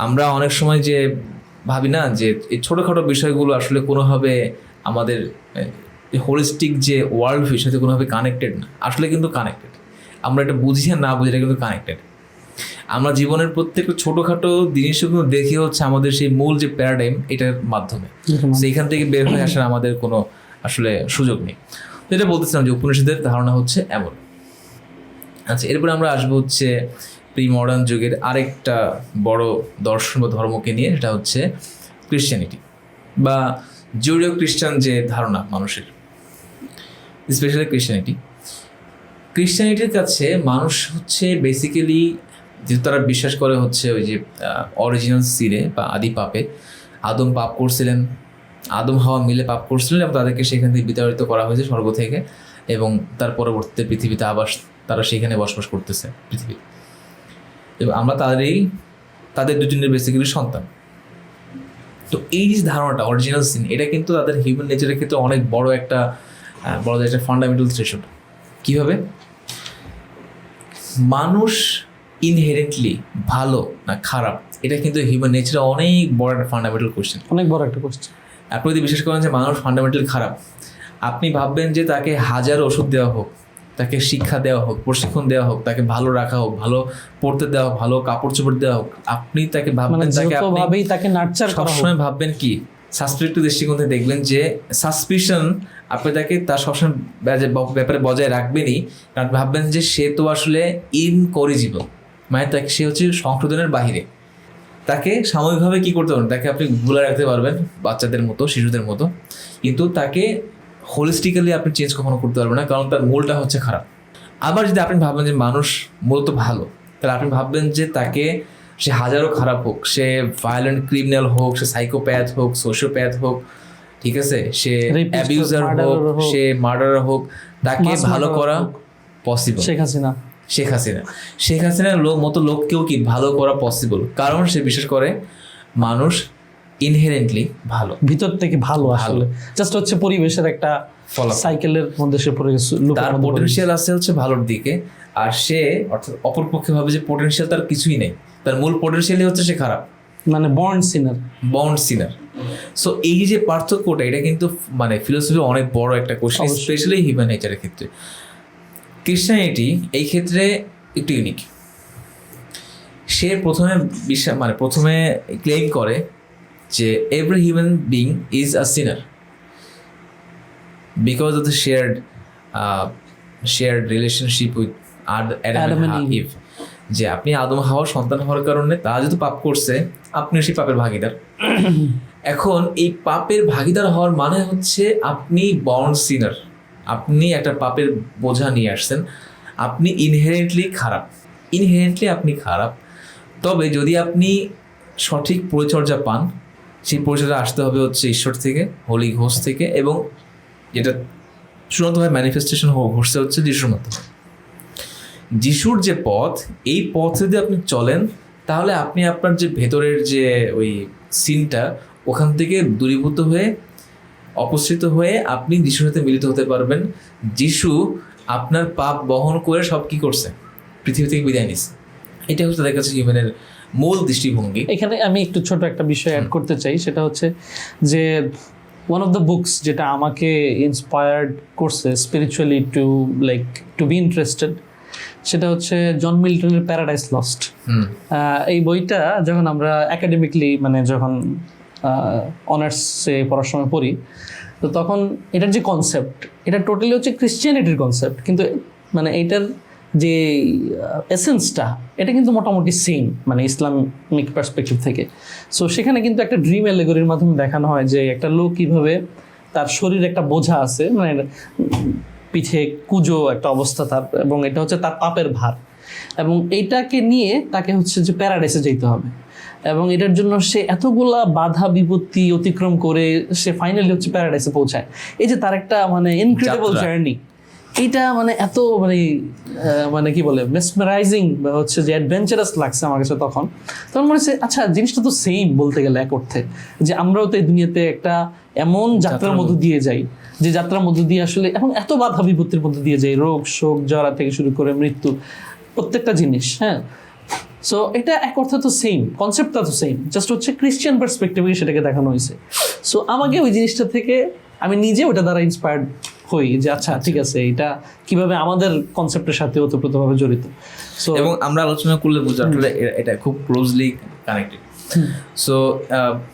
আমরা অনেক সময় যে ভাবি না যে এই ছোটোখাটো বিষয়গুলো আসলে কোনোভাবে আমাদের হোলিস্টিক যে ওয়ার্ল্ড ভিউর সাথে কোনোভাবে কানেক্টেড না, আসলে কিন্তু কানেক্টেড। আমরা এটা বুঝি আর না বুঝি, এটা কিন্তু কানেক্টেড। আমরা জীবনের প্রত্যেকটা ছোটোখাটো জিনিসও কিন্তু দেখি হচ্ছে আমাদের সেই মূল যে প্যারাডাইম, এটার মাধ্যমে। সেইখান থেকে বের হয়ে আসার আমাদের কোনো আসলে সুযোগ নেই। তো এটা বলতেছিলাম যে উপনিষদের ধারণা হচ্ছে এমন। আচ্ছা, এরপরে আমরা আসবো হচ্ছে প্রি মডার্ন যুগের আরেকটা বড় দর্শন বা ধর্মকে নিয়ে, সেটা হচ্ছে ক্রিশ্চিয়ানিটি বা জুডিও খ্রিস্টান যে ধারণা মানুষের, স্পেশালি ক্রিশ্চিয়ানিটির কাছে মানুষ হচ্ছে বেসিক্যালি, যেহেতু তারা বিশ্বাস করে হচ্ছে ওই যে অরিজিনাল সিনে বা আদি পাপে আদম পাপ করছিলেন, আদম হাওয়া মিলে পাপ করছিলেন এবং তাদেরকে সেখান থেকে বিতাড়িত করা হয়েছে স্বর্গ থেকে, এবং তার পরবর্তীতে পৃথিবীতে আবার তারা সেখানে বসবাস করতেছে পৃথিবীতে। এবং আমরা তাদের দুজনের বেসিক্যালি সন্তান। তো এই যে ধারণাটা অরিজিনাল সিন, এটা কিন্তু তাদের হিউম্যান নেচারের ক্ষেত্রে অনেক বড় একটা ফান্ডামেন্টাল থ্রেশহোল্ড। কীভাবে মানুষ ইনহেরেন্টলি ভালো না খারাপ, এটা কিন্তু হিউম্যান নেচারে অনেক বড় একটা ফান্ডামেন্টাল কোয়েশ্চেন, অনেক বড় একটা কোয়েশ্চেন। আপনি যদি বিশ্বাস করেন যে মানুষ ফান্ডামেন্টালি খারাপ, আপনি ভাববেন যে তাকে হাজার ওষুধ দেওয়া হোক, তাকে শিক্ষা দেওয়া হোক, প্রশিক্ষণ দেওয়া হোক, তাকে ভালো রাখা হোক, ভালো পড়তে দেওয়া হোক, ভালো কাপড় চোপড় দেওয়া হোক, আপনি তাকে ভাববেন, তাকে নার্চার করা হোক। সবসময় ভাববেন কি সাসপেক্টিভ দৃষ্টিকোণ থেকে দেখবেন যে সাসপিশন আপনি তাকে তার সবসময় ব্যাপারে বজায় রাখবেনই, কারণ ভাববেন যে সে তো আসলে ইনকরিজিবল, মানে তাকে সে হচ্ছে সংশোধনের বাহিরে। তাকে সাময়িকভাবে কি করতে পারবেন, তাকে আপনি ভুলে রাখতে পারবেন বাচ্চাদের মতো, শিশুদের মতো, কিন্তু তাকে হোলিস্টিক্যালি আপনি চেঞ্জ কখনো করতে পারবেন না, কারণ তার মূলটা হচ্ছে খারাপ। আবার যদি আপনি ভাববেন যে মানুষ মূলত ভালো, তাহলে আপনি ভাববেন যে তাকে সে হাজারো খারাপ হোক, সে ভায়োলেন্ট ক্রিমিনাল হোক, সে সাইকোপ্যাথ হোক, সোশিওপ্যাথ হোক, ঠিক আছে, সে অ্যাবিউজার হোক, সে মার্ডারার হোক, তাকে ভালো করা পসিবল। শেখ হাসিনার মতো লোককেও কি ভালো করা পসিবল, কারণ সে বিশ্বাস করে মানুষ ইনহেরেন্টলি ভালো, ভিতর থেকে ভালো, আসলে জাস্ট হচ্ছে পরিবেশের একটা সাইকেলের মধ্যে সে পড়ে গেছে। তার পোটেনশিয়াল আছে হচ্ছে ভালোর দিকে, আর সে অর্থাৎ অপরপক্ষে ভাবে যে পোটেনশিয়াল তার কিছুই নেই, তার মূল পোটেনশিয়ালই হচ্ছে সে খারাপ, মানে বর্ন সিনার। সো এই যে পার্থক্যটা, এটা কিন্তু মানে ফিলোসফি অনেক বড় একটা কোশ্চেন, স্পেশালি হিউম্যান নেচারের ক্ষেত্রে। ক্রিশ্চিয়ানিটি এই ক্ষেত্রে একটু ইউনিক। সে প্রথমে ক্লেম করে যে every human being is a sinner because of the shared relationship with Adam and Eve. যে আপনি আদম হাওয়ার সন্তান হওয়ার কারণে তারা যেহেতু পাপ করছে, আপনি সেই পাপের ভাগিদার। এখন এই পাপের ভাগিদার হওয়ার মানে হচ্ছে আপনি বর্ন সিনার, আপনি একটা পাপের বোঝা নিয়ে আসছেন, আপনি ইনহেরেন্টলি খারাপ। তবে যদি আপনি সঠিক পরিচর্যা পান, সেই পরিচর্যা আসতে হবে হচ্ছে ঈশ্বর থেকে, হোলি ঘোস্ট থেকে, এবং যেটা চূড়ান্তভাবে ম্যানিফেস্টেশন ঘটছে হচ্ছে যিশুর মাধ্যমে। যিশুর যে পথ, এই পথে যদি আপনি চলেন, তাহলে আপনি আপনার যে ভেতরের যে ওই সিনটা, ওখান থেকে দূরীভূত হয়ে, অপসৃত হয়ে আপনি যিশুর সাথে মিলিত হতে পারবেন। যিশু আপনার পাপ বহন করে সব কি করছে, পৃথিবী থেকে বিদায় নিচ্ছে। এটা হচ্ছে তাদের কাছে জীবনের মূল দৃষ্টিভঙ্গি। এখানে আমি একটু ছোট একটা বিষয় অ্যাড করতে চাই, সেটা হচ্ছে যে ওয়ান অফ দ্য বুকস যেটা আমাকে ইন্সপায়ার্ড করছে স্পিরিচুয়ালি টু বি ইন্টারেস্টেড, সেটা হচ্ছে জন মিল্টনের প্যারাডাইস লস্ট। এই বইটা যখন আমরা একাডেমিকলি যখন অনার্সে পড়াশোনা পড়ি, তো তখন এটার যে কনসেপ্ট, এটা টোটালি হচ্ছে ক্রিশ্চিয়ানিটির কনসেপ্ট, কিন্তু এইটার যে এসেন্সটা এটা কিন্তু মোটামুটি সেম, মানে ইসলামিক পার্সপেক্টিভ থেকে। সো সেখানে কিন্তু একটা ড্রিম অ্যালেগরির মাধ্যমে দেখানো হয় যে একটা লোক কীভাবে তার শরীরে একটা বোঝা আছে, মানে পিঠে কুজো একটা অবস্থা তার, এবং এটা হচ্ছে তার পাপের ভার, এবং এইটাকে নিয়ে তাকে হচ্ছে যে প্যারাডাইসে যেতে হবে, এবং এটার জন্য সে এতগুলা বাধা বিপত্তি অতিক্রম করে সে ফাইনালি হচ্ছে প্যারাডাইসে পৌঁছায়। এই যে তার একটা মানে ইনক্রেডিবল জার্নি, এইটা মানে এত মানে কি বলে মেসমেরাইজিং হচ্ছে যে অ্যাডভেঞ্চারাস লাগছে আমার কাছে। তখন মনে হচ্ছে আচ্ছা জিনিসটা তো সেম বলতে গেলে এক অর্থে, যে আমরাও তো এই দুনিয়াতে একটা এমন যাত্রার মধ্য দিয়ে যাই, যে যাত্রার মধ্য দিয়ে আসলে এখন এত বাধা বিপত্তির মধ্য দিয়ে যাই, রোগ শোক জরা থেকে শুরু করে মৃত্যু, প্রত্যেকটা জিনিস। হ্যাঁ, সো এটা এক অর্থে তো সেম, কনসেপ্টটা তো সেম, জাস্ট হচ্ছে ক্রিশ্চিয়ান পার্সপেক্টিভে সেটাকে দেখানো হয়েছে। সো আমাকে ওই জিনিসটা থেকে আমি নিজে ওটা দ্বারা ইন্সপায়ার্ড হই যে আচ্ছা ঠিক আছে, এটা কিভাবে আমাদের কনসেপ্টের সাথে ওতপ্রোতভাবে জড়িত। সো এবং আমরা আলোচনা করলে বুঝতে আসলে এটা খুব ক্লোজলি কানেক্টেড। সো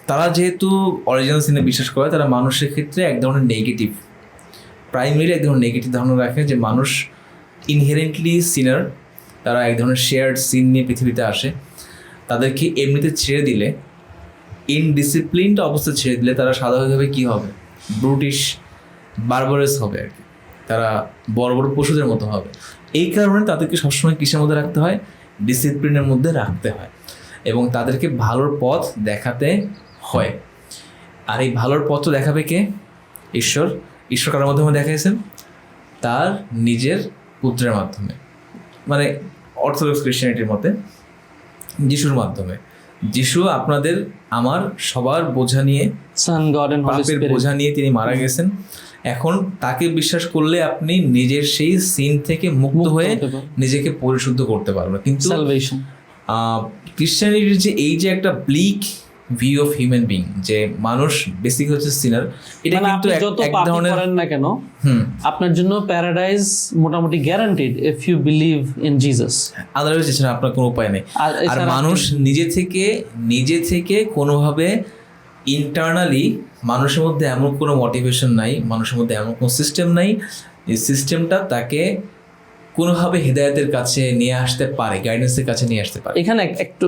তারা যেহেতু অরিজিনাল সিনে বিশ্বাস করে, তারা মানুষের ক্ষেত্রে এক ধরনের নেগেটিভ, প্রাইমারি এক ধরনের নেগেটিভ ধারণা রাখে যে মানুষ ইনহেরেন্টলি সিনার, তারা এক ধরনের শেয়ার্ড সিন নিয়ে পৃথিবীতে আসে। তাদেরকে এমনিতে ছেড়ে দিলে, ইনডিসিপ্লিনড অবস্থা ছেড়ে দিলে তারা স্বাভাবিকভাবে কী হবে, ব্রুটিশ বারবারাস হবে আর কি, তারা বড় বড় পশুদের মতো হবে। এই কারণে তাদেরকে সবসময় কিসের মধ্যে রাখতে হয়, ডিসিপ্লিনের মধ্যে রাখতে হয়, এবং তাদেরকে ভালোর পথ দেখাতে হয়। আর এই ভালোর পথ দেখাবে কে? ঈশ্বর। ঈশ্বর কার মাধ্যমে দেখাইছেন? তার নিজের পুত্রের মাধ্যমে, মানে অর্থোডক্স ক্রিশ্চিয়ানিটির মতে যিশুর মাধ্যমে। যিশু আপনাদের আমার সবার বোঝা নিয়ে, পাপের বোঝা নিয়ে তিনি মারা গেছেন। এখন তাকে বিশ্বাস করলে আপনি নিজের সেই সিন থেকে মুক্ত হয়ে নিজেকে পরিশুদ্ধ করতে পারবেন। কিন্তু ক্রিশ্চিয়ানিটির যে এই যে একটা bleak view of human being, যে মানুষ বেসিক হচ্ছে সিনার, এটা কিন্তু এক ধরনের করেন না কেন আপনার জন্য প্যারাডাইস মোটামুটি guaranteed if you believe in Jesus. Otherwise এছাড়া আপনার কোনো উপায় নেই। আর মানুষ নিজে থেকে কোনোভাবে ইন্টারনালি মানুষের মধ্যে এমন কোনো মোটিভেশন নাই, মানুষের মধ্যে এমন কোনো সিস্টেম নাই যে সিস্টেমটা তাকে কোনোভাবে হেদায়েতের কাছে নিয়ে আসতে পারে, গাইডেন্সের কাছে নিয়ে আসতে পারে। এখানে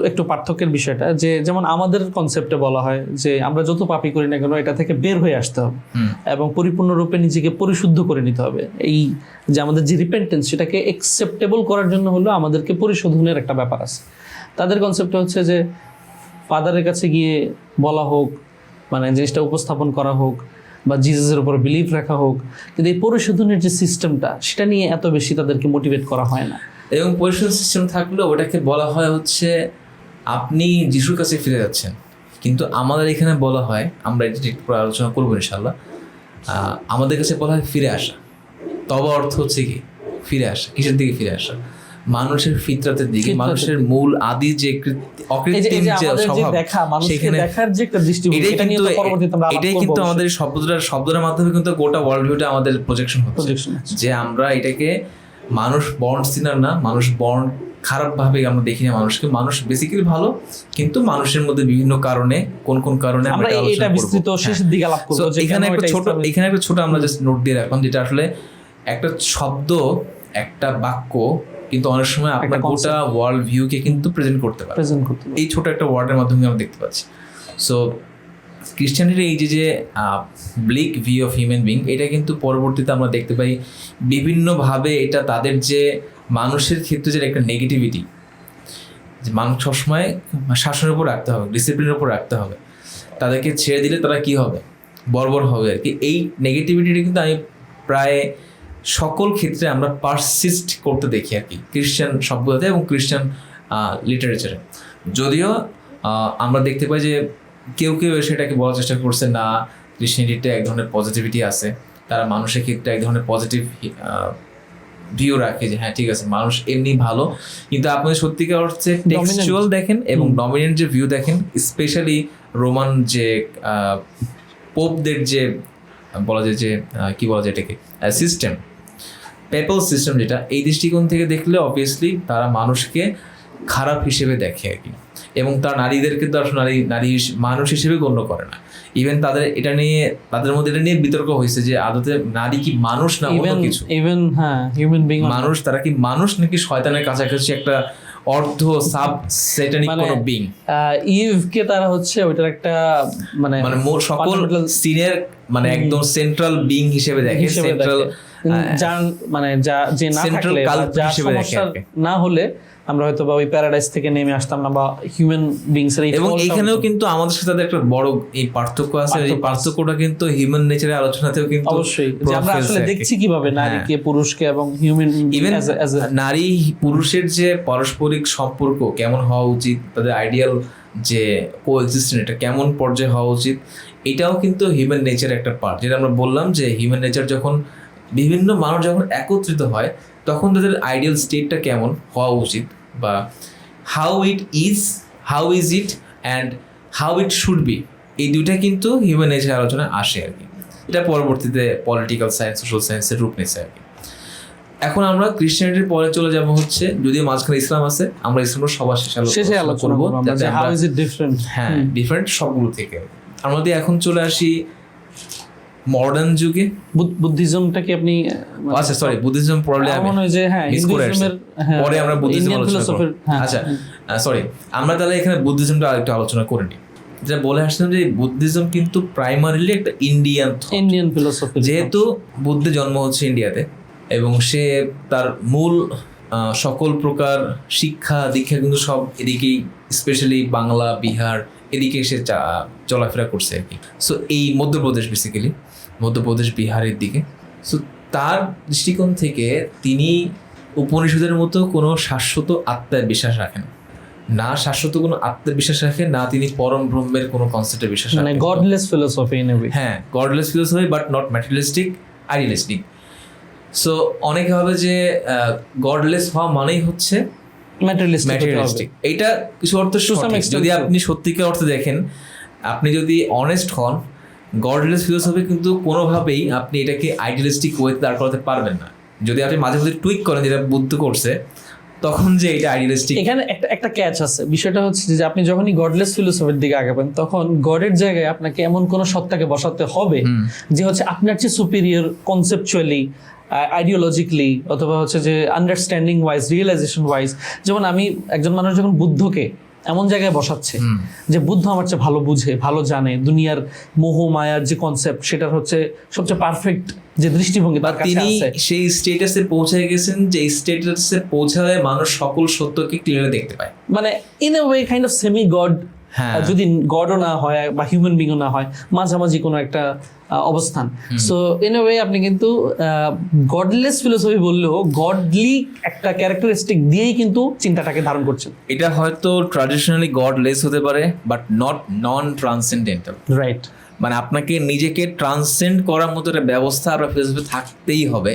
একটু পার্থক্যের বিষয়টা, যে যেমন আমাদের কনসেপ্টে বলা হয় যে আমরা যত পাপই করি না কেন এটা থেকে বের হয়ে আসতে হবে এবং পরিপূর্ণরূপে নিজেকে পরিশুদ্ধ করে নিতে হবে। এই যে আমাদের যে রিপেন্টেন্স, সেটাকে অ্যাকসেপ্টেবল করার জন্য হলো আমাদেরকে পরিশোধনের একটা ব্যাপার আছে। তাদের কনসেপ্টটা হচ্ছে যে ফাদারের কাছে গিয়ে বলা হোক, মানে জিনিসটা উপস্থাপন করা হোক, বা জিসাসের উপর বিলিভ রাখা হোক, কিন্তু এই পরিশোধনের যে সিস্টেমটা সেটা নিয়ে এত বেশি তাদেরকে মোটিভেট করা হয় না। এবং পরিশোধন সিস্টেম থাকলেও ওটাকে বলা হয় হচ্ছে আপনি যিশুর কাছে ফিরে যাচ্ছেন। কিন্তু আমাদের এখানে বলা হয়, আমরা এটা একটু আলোচনা করবো ইনশাল্লাহ, আমাদের কাছে বলা হয় ফিরে আসা। তবে অর্থ হচ্ছে কি ফিরে আসা, কিসের দিকে ফিরে আসা? মানুষের ফিতরাতের দিকে, মানুষের মূল আদি যে অকৃত্রিম যে স্বভাব, সেখানে দেখার যে একটা দৃষ্টিভঙ্গি, এটাই কিন্তু আমাদের শব্দটার মাধ্যমে কিন্তু গোটা ওয়ার্ল্ড ভিউটা আমাদের প্রজেকশন হচ্ছে, যে আমরা এটাকে মানুষ বর্ন সিনার না, মানুষ বর্ন খারাপ ভাবে আমরা দেখি না মানুষকে। মানুষ বেসিক্যালি ভালো, কিন্তু মানুষের মধ্যে বিভিন্ন কারণে কোন কারণে আমরা এটা বিস্তৃত শেষের দিকে আলাপ করব। এখানে একটা ছোট আমরা জাস্ট নোট দিয়ে রাখলাম, যেটা আসলে একটা শব্দ, একটা বাক্য কিন্তু অনেক সময় আপনার গোটা ওয়ার্ল্ড ভিউকে কিন্তু প্রেজেন্ট করতে পারে। এই ছোট একটা ওয়ার্ডের মাধ্যমে আমরা দেখতে পাচ্ছি। সো ক্রিশ্চিয়ানিটির এই যে bleak view of human being, এটা কিন্তু পরবর্তীতে আমরা দেখতে পাই বিভিন্নভাবে। এটা তাদের যে মানুষের ক্ষেত্রে যে একটা নেগেটিভিটি, যে মানুষ সবসময় শাসনের উপর রাখতে হবে, ডিসিপ্লিনের উপর রাখতে হবে, তাদেরকে ছেড়ে দিলে তারা কি হবে, বর্বর হবে আর কি। এই নেগেটিভিটিটা কিন্তু আমি প্রায় সকল ক্ষেত্রে আমরা পারসিস্ট করতে দেখি আর কি, ক্রিশ্চিয়ান সভ্যতাতে এবং ক্রিশ্চিয়ান লিটারেচারে। যদিও আমরা দেখতে পাই যে কেউ সেটাকে বলার চেষ্টা করছে না, ক্রিশ্চিয়ানিটিতে এক ধরনের পজিটিভিটি আছে, তারা মানুষের ক্ষেত্রে এক ধরনের পজিটিভ ভিউ রাখে যে হ্যাঁ ঠিক আছে মানুষ এমনি ভালো। কিন্তু আপনি সত্যিকার অর্থে টেক্সচুয়াল দেখেন এবং ডমিনেন্ট যে ভিউ দেখেন, স্পেশালি রোমান যে পোপদের যে বলা যায় যে কি বলা যায় এটাকে সিস্টেম, পেপল সিস্টেম, যেটা এই দৃষ্টিকোণ থেকে দেখলে অবভিয়াসলি তারা মানুষকে খারাপ হিসেবে দেখে আর কি, এবং তার নারীদেরকে তো আসলে নারী মানুষ হিসেবে গণ্য করে না। ইভেন তাদের মধ্যে এটা নিয়ে বিতর্ক হয়েছে যে আদতে নারী কি মানুষ না অন্য কিছু, ইভেন হ্যাঁ হিউম্যান বিং মানুষ, তারা কি মানুষ নাকি শয়তানের কাছাকাছি একটা অর্ধ সাব সেটানিক কোন বিং। ইভকে তারা হচ্ছে ওইটার একটা মানে সকল সিনের মানে একদম সেন্ট্রাল বিং হিসেবে দেখে, সেন্ট্রাল যার মানে যে না থাকলে যার সমস্যা না হলে আমরা হয়তো বা ওই প্যারাডাইস থেকে নেমে আসতাম না, বা হিউম্যান বিংস এর। এবং এখানেও কিন্তু আমাদের সাথে একটা বড় এই পার্থক্য আছে। এই পার্থক্যটা কিন্তু হিউম্যান নেচারের আলোচনাতেও কিন্তু অবশ্যই, যে আমরা আসলে দেখছি কিভাবে নারীকে পুরুষকে এবং হিউম্যান ইভেন নারী পুরুষের যে পারস্পরিক সম্পর্ক কেমন হওয়া উচিত, তাদের আইডিয়াল যে কোএক্সিস্টেন্স এটা কেমন পর্যায়ে হওয়া উচিত, এটাও কিন্তু হিউম্যান নেচার একটা পার্ট। যেটা আমরা বললাম যে হিউম্যান নেচার যখন বিভিন্ন মানুষ যখন একত্রিত হয় তখন তাদের আইডিয়াল স্টেটটা কেমন হওয়া উচিত, বা how is it and how it should be, এই দুইটা কিন্তু হিউম্যান নেচার আলোচনায় আসে আর কি। এটা পরবর্তীতে পলিটিক্যাল সায়েন্স, সোশ্যাল সায়েন্সের রূপ নিচ্ছে আর কি। এখন আমরা ক্রিশ্চিয়ানিটির পরে চলে যাব হচ্ছে, যদিও মাঝখানে ইসলাম আছে, আমরা ইসলামের সবার শেষে আলোচনা করবো হাউ ইজ ইট ডিফারেন্ট। হ্যাঁ, ডিফারেন্ট সবগুলো থেকে। আমরা যদি এখন চলে আসি মডার্ন যুগে, বুদ্ধিজমটাকে আপনি আচ্ছা সরি বুদ্ধিজম পড়লে আমি মনে হয় যে হ্যাঁ হিন্দুইজমের পরে আমরা বুদ্ধিজম আলোচনা করব। আচ্ছা সরি, আমরা তাহলে এখানে বুদ্ধিজমটা আরেকটু আলোচনা করে নিই। যেটা বলে আসলাম যে বুদ্ধিজম কিন্তু প্রাইমারিলি একটা ইন্ডিয়ান ফিলোসফি, যেহেতু বুদ্ধের জন্ম হচ্ছে ইন্ডিয়াতে এবং সে তার মূল সকল প্রকার শিক্ষা দীক্ষা কিন্তু সব এদিকেই, স্পেশালি বাংলা, বিহার এদিকে সে চলাফেরা করছে আর কি। সো এই মধ্যপ্রদেশ বিহারের দিকে। সো তার দৃষ্টিকোণ থেকে তিনি উপনিষদের মতো কোনো শাশ্বত আত্মার বিশ্বাস রাখেন না, শাশ্বত কোনো আত্মার বিশ্বাস রাখেন না, তিনি পরম ব্রহ্মের কোনো কনসেপ্টে বিশ্বাস রাখেন, মানে godless philosophy in a way. হ্যাঁ, godless philosophy but not materialistic, idealistic. So অনেকে ভাবে যে গডলেস হওয়া মানেই হচ্ছে ম্যাটেরিয়ালিস্টিক। এইটা কিছু অর্থ সঠিক, যদি আপনি সত্যিকার অর্থে দেখেন, আপনি যদি অনেস্ট হন, গডলেস ফিলোসফি কিন্তু কোনোভাবেই আপনি এটাকে আইডিয়ালিস্টিক ওয়েতে দাঁড় করাতে পারবেন না। যদি আপনি মাঝে মাঝে টুইক করেন যেটা বুদ্ধ করছে, তখন যে এটা আইডিয়ালিস্টিক। এখানে একটা ক্যাচ আছে, বিষয়টা হচ্ছে যে আপনি যখনই গডলেস ফিলোসফির দিকে আগাবেন তখন গডের জায়গায় আপনাকে এমন কোন সত্তাকে বসাতে হবে যে হচ্ছে আপনার চেয়ে সুপিরিয়র কনসেপচুয়ালি, আইডিওলজিক্যালি, অথবা হচ্ছে যে আন্ডারস্ট্যান্ডিং ওয়াইজ, রিয়েলাইজেশন ওয়াইজ। যেমন একজন মানুষ যখন বুদ্ধকে এমন জায়গায় বসাচ্ছে যে বুদ্ধ আমার চেয়ে ভালো বুঝে, ভালো জানে, দুনিয়ার মোহ মায়ার যে কনসেপ্ট সেটার হচ্ছে সবচেয়ে পারফেক্ট যে দৃষ্টিভঙ্গি তার কাছে আছে, তিনি সেই স্টেটাসে পৌঁছে গেছেন যে স্টেটাসে পৌঁছালে মানুষ সকল সত্যকে ক্লিয়ারলি দেখতে পায়। মানে in a way kind of semi god, যদি গডও না হয় বা হিউম্যান বিংও না হয়, মাঝামাঝি কোনো একটা অবস্থান। সো ইন এ ওয়ে আপনি কিন্তু গডলেস ফিলোসফি বললেও গডলি একটা ক্যারেক্টারিস্টিক দিয়েই কিন্তু চিন্তাটাকে ধারণ করছেন। এটা হয়তো ট্র্যাডিশনালি গডলেস হতে পারে বাট নন ট্রান্সেন্ডেন্টাল, রাইট? মানে আপনাকে নিজেকে ট্রান্সেন্ড করার মতো একটা ব্যবস্থা আপনার ফিলোসফি থাকতেই হবে,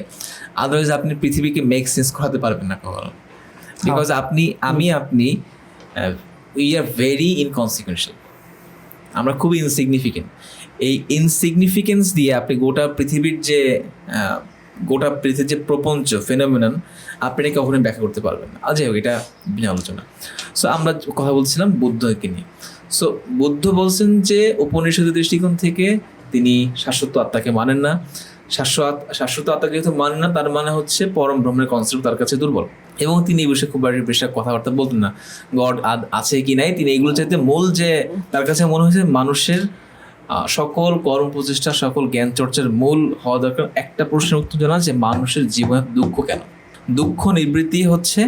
আদারওয়াইজ আপনি পৃথিবীকে মেক সেন্স করাতে পারবেন না কখনো। বিকজ আপনি উই আর ভেরি ইনকনসিকুয়েন্সিয়াল, আমরা খুবই ইনসিগনিফিকেন্ট। এই ইনসিগনিফিকেন্স দিয়ে আপনি গোটা পৃথিবীর যে প্রপঞ্চ ফেনোমেনন আপনি এটা কখনোই ব্যাখ্যা করতে পারবেন না। যাই হোক, এটা বিনা আলোচনা। সো আমরা কথা বলছিলাম বুদ্ধকে নিয়ে। সো বুদ্ধ বলছেন যে উপনিষদের দৃষ্টিকোণ থেকে তিনি শাশ্বত আত্মাকে মানেন না। শাশ্বত আত্মাকে যেহেতু মানেন না, তার মানে হচ্ছে পরম ব্রহ্মের কনসেপ্ট তার কাছে দুর্বল, এবং তিনি এই বিষয়ে খুব বেশি কথাবার্তা বলতেন না। গড আছে কি নাই, তিনি এগুলো চাইতে মূল যে তার কাছে মনে হয়েছে মানুষের সকল কর্ম প্রচেষ্টা, সকল জ্ঞান চর্চার মূল হওয়া দরকার একটা প্রশ্নের উত্তর জানা, যে মানুষের জীবনে দুঃখ কেন, দুঃখ নিবৃত্তি হচ্ছে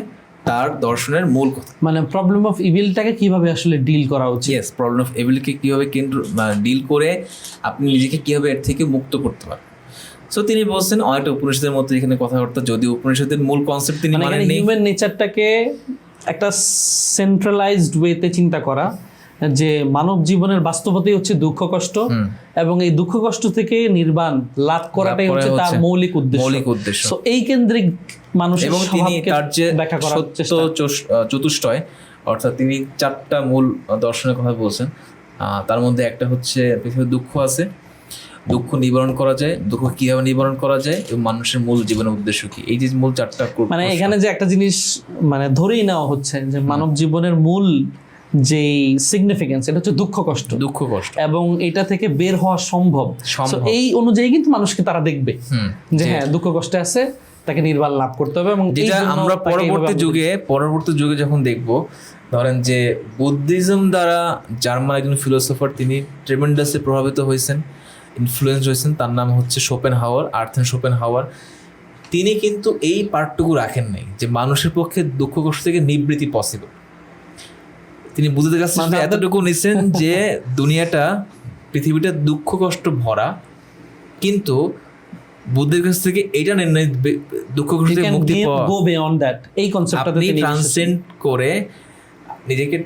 তার দর্শনের মূল কথা। মানে প্রবলেম অফ ইভিলটাকে কিভাবে আসলে ডিল করা উচিত। ইয়েস, প্রবলেম অফ ইভিলকে কিভাবে ডিল করে আপনি নিজেকে কিভাবে এর থেকে মুক্ত করতে পারেন। সো তিনি বলছেন অনেকটা উপনিষদের মতো এখানে কথাবার্তা, যদি উপনিষদের মূল কনসেপ্ট তিনি মানে হিউম্যান নেচারটাকে একটা সেন্ট্রালাইজড ওয়েতে চিন্তা করা, যে মানব জীবনের বাস্তবতাই হচ্ছে দুঃখ কষ্ট, এবং এই দুঃখ কষ্ট থেকে নির্বাণ লাভ করাটাই হচ্ছে তার মৌলিক উদ্দেশ্য। সো এই কেন্দ্রিক মানুষের এবং তিনি তার যে চতুষ্টয়, অর্থাৎ তিনি 4টা মূল দর্শনের কথা বলছেন। তার মধ্যে একটা হচ্ছে পৃথিবীর দুঃখ আছে, দুঃখ নিবারণ করা যায়, দুঃখ কিভাবে নিবারণ করা যায় এবং মানুষের মূল জীবনের উদ্দেশ্য কি, এই যে মূল 4টা মানে এখানে যে একটা জিনিস মানে ধরেই নেওয়া হচ্ছে যে মানব জীবনের মূল যে সিগনিফিকেন্স এটা হচ্ছে দুঃখ কষ্ট এবং এটা থেকে বের হওয়া সম্ভব। So এই অনুযায়ী কিন্তু মানুষকে তারা দেখবে যে হ্যাঁ দুঃখ কষ্টে আছে, তাকে নির্বাণ লাভ করতে হবে। এবং যেটা আমরা পরবর্তী যুগে যখন দেখব, ধরেন যে বুদ্ধিজম দ্বারা জার্মান একজন ফিলোসফার, তিনি ট্রেমেন্ডাসলি প্রভাবিত হয়েছেন, ইনফ্লুয়েন্স হয়েছেন, তার নাম হচ্ছে শোপেনহাওয়ার, আর্থেন শোপেনহাওয়ার। তিনি কিন্তু এই পার্টটুকু রাখেন নাই যে মানুষের পক্ষে দুঃখ কষ্ট থেকে নিবৃত্তি পসিবল। তিনি বুঝতে গেছেন এতটুকু নিছেন যে দুনিয়াটা, পৃথিবীটা দুঃখ কষ্ট ভরা, কিন্তু বুদ্ধের কাছ থেকে এটা নির্ণয় দুঃখ কষ্ট থেকে মুক্তি পাওয়া, এই কনসেপ্টটা আপনি ট্রান্সেন্ড করে নিজেকে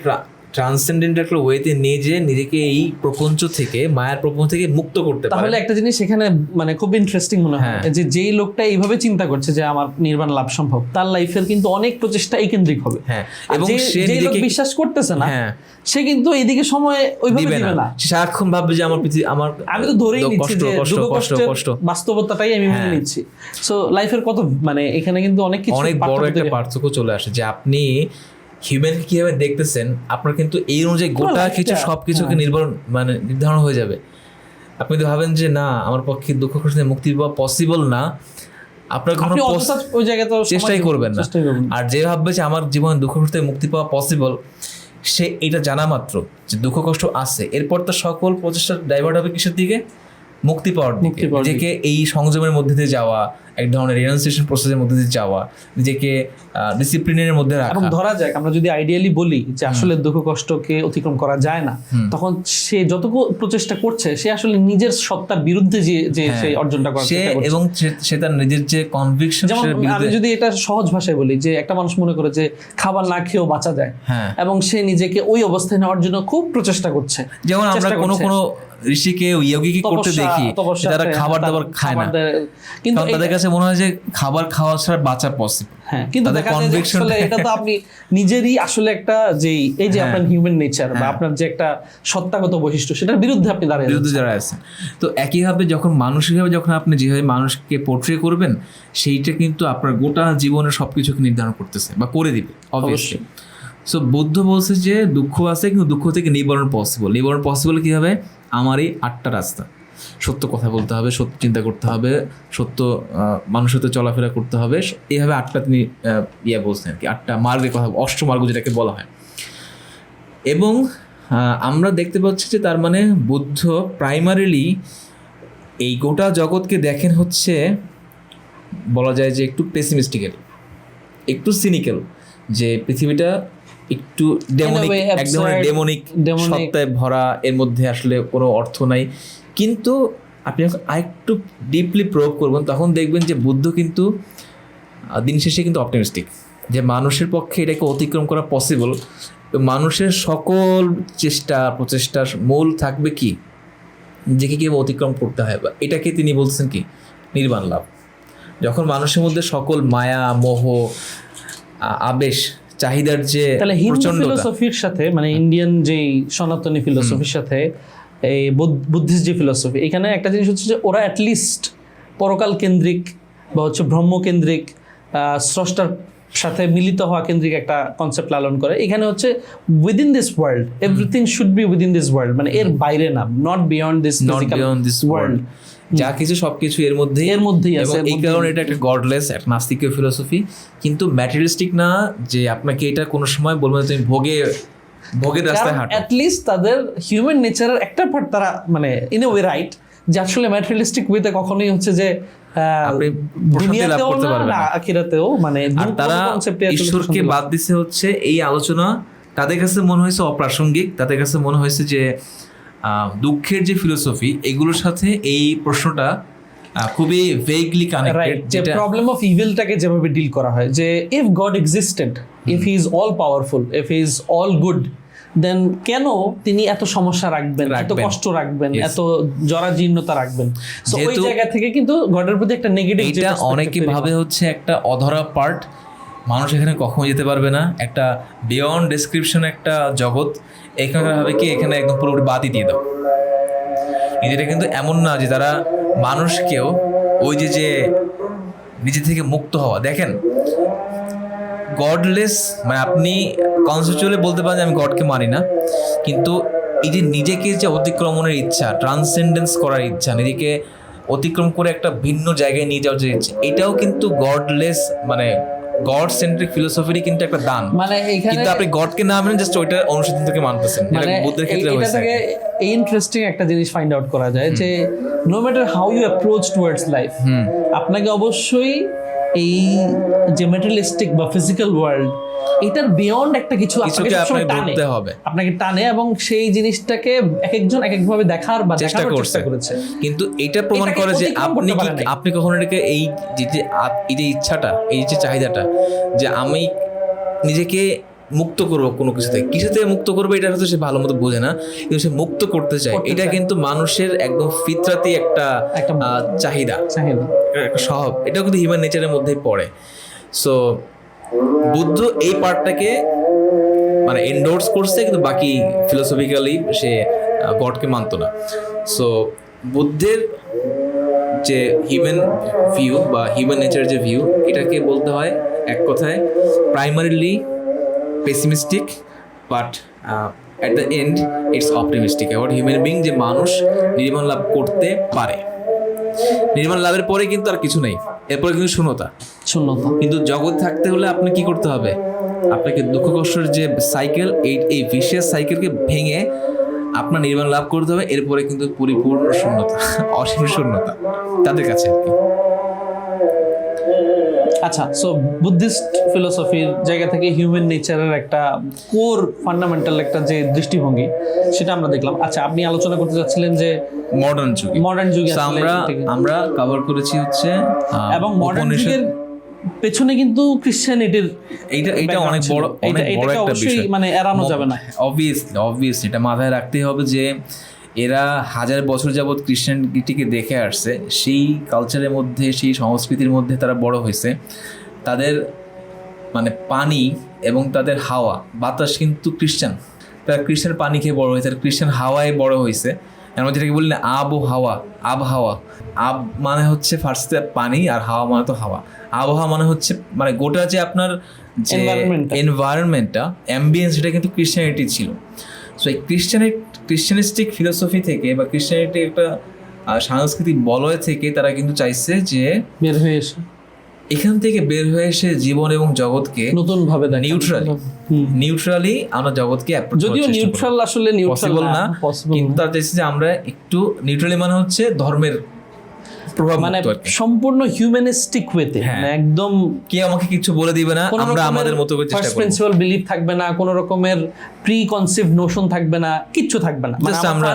ট্রান্সেন্ডেন্টাল একটা ওয়েতে নিজেকে এই প্রপঞ্চ থেকে, মায়ার প্রপঞ্চ থেকে মুক্ত করতে পারে। তাহলে একটা জিনিস এখানে মানে খুব ইন্টারেস্টিং মনে হয় যে যেই লোকটা এইভাবে চিন্তা করছে যে আমার নির্বাণ লাভ সম্ভব, তার লাইফের কিন্তু অনেক প্রচেষ্টা এই কেন্দ্রিক হবে। এবং সে নিজেকে বিশ্বাস করতেছে না, সে কিন্তু এইদিকে সময় ওইভাবে দিবে না। সে সারাক্ষণ ভাববে যে আমি তো ধরেই নিচ্ছি যে দুঃখ কষ্ট বাস্তবতাটাই আমি মেনে নিচ্ছি। সো লাইফের কত মানে এখানে কিন্তু অনেক বড় একটা পার্থক্য চলে আসে যে আপনি হিউম্যান কিভাবে দেখতেছেন, আপনার কিন্তু এই অনুযায়ী গোটা কিছু সবকিছুকে নির্ধারণ হয়ে যাবে। আপনি যদি ভাবেন যে না আমার পক্ষে দুঃখ কষ্ট থেকে মুক্তি পাওয়া পসিবল না, আপনার কোনো চেষ্টাই করবেন না। আর যে ভাববে যে আমার জীবনে দুঃখ কষ্ট থেকে মুক্তি পাওয়া পসিবল, সে এটা জানা মাত্র যে দুঃখ কষ্ট আছে, এরপর তার সকল প্রচেষ্টা ডাইভার্ট হবে কিসের দিকে? মুক্তি পাওয়ার দিকে। নিজেকে এই সংযমের মধ্যে দিয়ে যাওয়া, এক ধরনের রিনাউন্সিয়েশন প্রসেসের মধ্যে দিয়ে যাওয়া, নিজেকে ডিসিপ্লিনের মধ্যে রাখা। এবং ধরা যাক আমরা যদি আইডিয়ালি বলি যে আসলে দুঃখ কষ্টকে অতিক্রম করা যায় না, তখন সে যতটুকু প্রচেষ্টা করছে সে আসলে নিজের সত্তার বিরুদ্ধে যে সে অর্জনটা করার চেষ্টা করছে, এবং সে তার নিজের যে কনভিকশন। যেমন আমি যদি এটা সহজ ভাষায় বলি যে একটা মানুষ মনে করে যে খাবার না খেয়েও বাঁচা যায়, এবং সে নিজেকে ওই অবস্থায় নেওয়ার জন্য খুব প্রচেষ্টা করছে। যেমন আমরা কোনো ঋষিকে ইয়োগীকে করতে দেখি, তারা খাবার দাবার খায় না, কিন্তু তাদের কাছে মনে হয় যে খাবার খাওয়া ছাড়া বাঁচা পসিবল। কিন্তু এটা তো আপনি নিজেরই আসলে একটা যে এই যে আপনার হিউম্যান নেচার বা আপনার যে একটা সত্তাগত বৈশিষ্ট্য, সেটার বিরুদ্ধে আপনি দাঁড়ায় আছেন। তো একইভাবে যখন মানসিকভাবে যখন আপনি যেভাবে মানুষকে পোর্ট্রে করবেন, সেইটা কিন্তু আপনার গোটা জীবনের সবকিছুকে নির্ধারণ করতেছে বা করে দিবে অবশ্যই। সো বুদ্ধ বলছে যে দুঃখ আছে, কিন্তু দুঃখ থেকে নিবারণ পসিবল কিভাবে? আমার এই 8টা রাস্তা, সত্য কথা বলতে হবে, সত্য চিন্তা করতে হবে, সত্য মানুষের সাথে চলাফেরা করতে হবে, এইভাবে 8টা তিনি বলছেন আর কি, 8টা মার্গের কথা, অষ্টমার্গ যেটাকে বলা হয়। এবং আমরা দেখতে পাচ্ছি যে তার মানে বুদ্ধ প্রাইমারিলি এই গোটা জগৎকে দেখেন হচ্ছে বলা যায় যে একটু পেসিমিস্টিক্যালি, একটু সিনিক্যাল, যে পৃথিবীটা একটু ডেমনিক সত্তায় ভরা, এর মধ্যে আসলে কোনো অর্থ নাই। কিন্তু আপনি যখন আরেকটু ডিপলি প্রয়োগ করবেন, তখন দেখবেন যে বুদ্ধ কিন্তু দিন শেষে কিন্তু অপটিমিস্টিক, যে মানুষের পক্ষে এটাকে অতিক্রম করা পসিবল। মানুষের সকল প্রচেষ্টার মূল থাকবে কি? নিজেকে কীভাবে অতিক্রম করতে হয়, বা এটাকে তিনি বলছেন কি? নির্বাণ লাভ। যখন মানুষের মধ্যে সকল মায়া, মোহ, আবেশ, চাহিদার যে হিন্দু ফিলোসফির সাথে মানে ইন্ডিয়ান যে সনাতনী ফিলোসফির সাথে এই বুদ্ধিস্ট যে ফিলোসফি, এখানে একটা জিনিস হচ্ছে যে ওরা অ্যাটলিস্ট পরকাল কেন্দ্রিক বা হচ্ছে ব্রহ্ম কেন্দ্রিক, স্রষ্টার সাথে মিলিত হওয়া কেন্দ্রিক একটা কনসেপ্ট লালন করে। এখানে হচ্ছে within this world, everything should be within this world, মানে এর বাইরে না, নট বিয়ন্ড দিস ওয়ার্ল্ড, যা কিছু সবকিছু এর মধ্যেই আছে। এই কারণে এটা একটা গডলেস, একটা নাস্তিকীয় ফিলোসফি, কিন্তু ম্যাটেরিয়ালিস্টিক না যে আপনাকে এটা কোনো সময় বলবেন তুমি ভোগের রাস্তায় হাঁটো। অ্যাট লিস্ট তাদের হিউম্যান নেচারের একটা পার্ট তারা মানে ইন এ ওয়ে রাইট, যে আসলে ম্যাটেরিয়ালিস্টিক ওয়েতে কখনোই হচ্ছে যে দুনিয়াতেও না আখিরাতেও মানে, আর তারা ঈশ্বরকে বাদ দিছে হচ্ছে এই আলোচনা তাদের কাছে মনে হয়েছে অপ্রাসঙ্গিক। তাদের কাছে মনে হয়েছে যে দুঃখের যে ফিলোসফি, এগুলোর সাথে এই প্রশ্নটা খুবই ভেগলি কানেক্টেড। যে প্রবলেম অফ ইভিলটাকে যেভাবে ডিল করা হয়, যে if God existed, if he is all powerful, if he is all good, then কেন তিনি এত সমস্যা রাখবেন, এত কষ্ট রাখবেন, এত জরাজীর্ণতা রাখবেন? সো ওই জায়গা থেকে কিন্তু গডের প্রতি একটা নেগেটিভ, এটা অনেকে ভাবে হচ্ছে একটা অধরা পার্ট, মানুষ এখানে কখনো যেতে পারবে না, একটা বিয়ন্ড ডেসক্রিপশন একটা জগৎ, এখানে ভাবে কি এখানে একদম পুরোপুরি বাতি দিয়ে দাও। কিন্তু এটা কিন্তু এমন না যে তারা মানুষকেও ওই যে নিজে থেকে মুক্ত হওয়া, দেখেন গডলেস মানে আপনি কনসেপচুয়ালি বলতে পারেন যে আমি গডকে মানি না, কিন্তু এই যে নিজেকে যে অতিক্রমণের ইচ্ছা, ট্রান্সেন্ডেন্স করার ইচ্ছা, নিজেকে অতিক্রম করে একটা ভিন্ন জায়গায় নিয়ে যাওয়ার যে ইচ্ছা, এটাও কিন্তু গডলেস মানে গড সেন্ট্রিক ফিলোসফিরই কিন্তু একটা দান। মানে এখানে কিন্তু আপনি গডকে না মানেন, জাস্ট ওইটার অনুসারী থেকে মানতেছেন, মানে যেটা বুদ্ধের ক্ষেত্রে এটা হয়েছে। থেকে ইন্টারেস্টিং একটা জিনিস ফাইন্ড আউট করা যায় যে no matter how you approach towards life, আপনাকে অবশ্যই এই যে ম্যাটেরিয়ালিস্টিক বা ফিজিক্যাল ওয়ার্ল্ড এটার বিয়ন্ড একটা কিছু আপনাকে সবসময় টানে, আপনাকে টানে, এবং সেই জিনিসটাকে এক একজন এক একভাবে দেখার বা দেখানোর চেষ্টা করেছে। কিন্তু এটা প্রমাণ করে যে আপনি কখনো এটাকে এই যে ইচ্ছাটা, এই যে চাহিদাটা যে আমি নিজেকে মুক্ত করবো কোনো কিছু থেকে, কিছু থেকে মুক্ত করবো, এটা হয়তো সে ভালো মতো বোঝে না, কিন্তু সে মুক্ত করতে চায়। এটা কিন্তু মানুষের একদম ফিতরাতি একটা চাহিদা, একটা স্বভাব, এটাও কিন্তু হিউম্যান নেচারের মধ্যেই পড়ে। সো বুদ্ধ এই পার্টটাকে মানে এন্ডোর্স করছে, কিন্তু বাকি ফিলোসফিক্যালি সে গডকে মানতো না। সো বুদ্ধের যে হিউম্যান ভিউ বা হিউম্যান নেচার যে ভিউ, এটাকে বলতে হয় এক কথায় primarily pessimistic, but at the end it's optimistic about human being, যে মানুষ নির্মাণ লাভ করতে পারে। নির্মাণ লাভের পরে কিন্তু আর কিছু নেই, এরপরে কিন্তু শূন্যতা। কিন্তু জগৎ থাকতে হলে আপনি কি করতে হবে? আপনাকে দুঃখ কষ্টের যে সাইকেল, এই ভিশিয়াস সাইকেলকে ভেঙে আপনার নির্মাণ লাভ করতে হবে। এরপরে কিন্তু পরিপূর্ণ শূন্যতা, অসীম শূন্যতা তাদের কাছে আর কি। আচ্ছা, সো বুদ্ধিস্ট ফিলোসফির জায়গা থেকে হিউম্যান নেচারের একটা কোর ফান্ডামেন্টাল একটা যে দৃষ্টিভঙ্গি, সেটা আমরা দেখলাম। আচ্ছা, আপনি আলোচনা করতে যাচ্ছিলেন যে মডার্ন যুগে আমরা কভার করেছি হচ্ছে, এবং মডার্ন যুগের পেছনে কিন্তু ক্রিশ্চিয়ানিটির এইটা অনেক বড় একটা বিষয়, মানে এড়ানো যাবে না। অবভিয়াসলি এটা মাথায় রাখতেই হবে যে এরা হাজার বছর যাবৎ ক্রিশ্চিয়ানিটিকে দেখে আসছে, সেই কালচারের মধ্যে, সেই সংস্কৃতির মধ্যে তারা বড় হয়েছে। তাদের মানে পানি এবং তাদের হাওয়া বাতাস কিন্তু খ্রিস্টান, তারা খ্রিস্টান পানি খেয়ে বড় হয়েছে, খ্রিস্টান হাওয়ায় বড় হয়েছে। এর মধ্যে যেটাকে বলি না আবহাওয়া, আব মানে হচ্ছে ফার্স্টে পানি, আর হাওয়া মানে তো হাওয়া। আবহাওয়া মানে হচ্ছে মানে গোটা যে আপনার যে এনভায়রনমেন্টটা, অ্যাম্বিয়েন্স, সেটা কিন্তু ক্রিশ্চিয়ানিটি ছিল। সো এই ক্রিশ্চিয়ানিস্টিক ফিলোসফি থেকে বা ক্রিশ্চিয়ানিটি একটা সাংস্কৃতিক বলয় থেকে তারা কিন্তু চাইছে যে এখান থেকে বের হয়ে এসে জীবন এবং জগৎকে নতুন ভাবে নিউট্রালি আমরা জগৎকে অ্যাপ্রোচ করতে, যদিও নিউট্রাল আসলে পসিবল না, কিন্তু তারা চাইছে যে আমরা একটু নিউট্রালি মানে হচ্ছে ধর্মের প্রভাব, মানে সম্পূর্ণ হিউম্যানিস্টিক ওয়েতে, মানে একদম কে আমাকে কিছু বলে দিবে না, আমরা আমাদের মতো করে চেষ্টা করব। ফার্স্ট প্রিন্সিপাল বিলিফ থাকবে না, কোনো রকমের প্রি কনসিভড নোশন থাকবে না, কিচ্ছু থাকবে না, মানে আমরা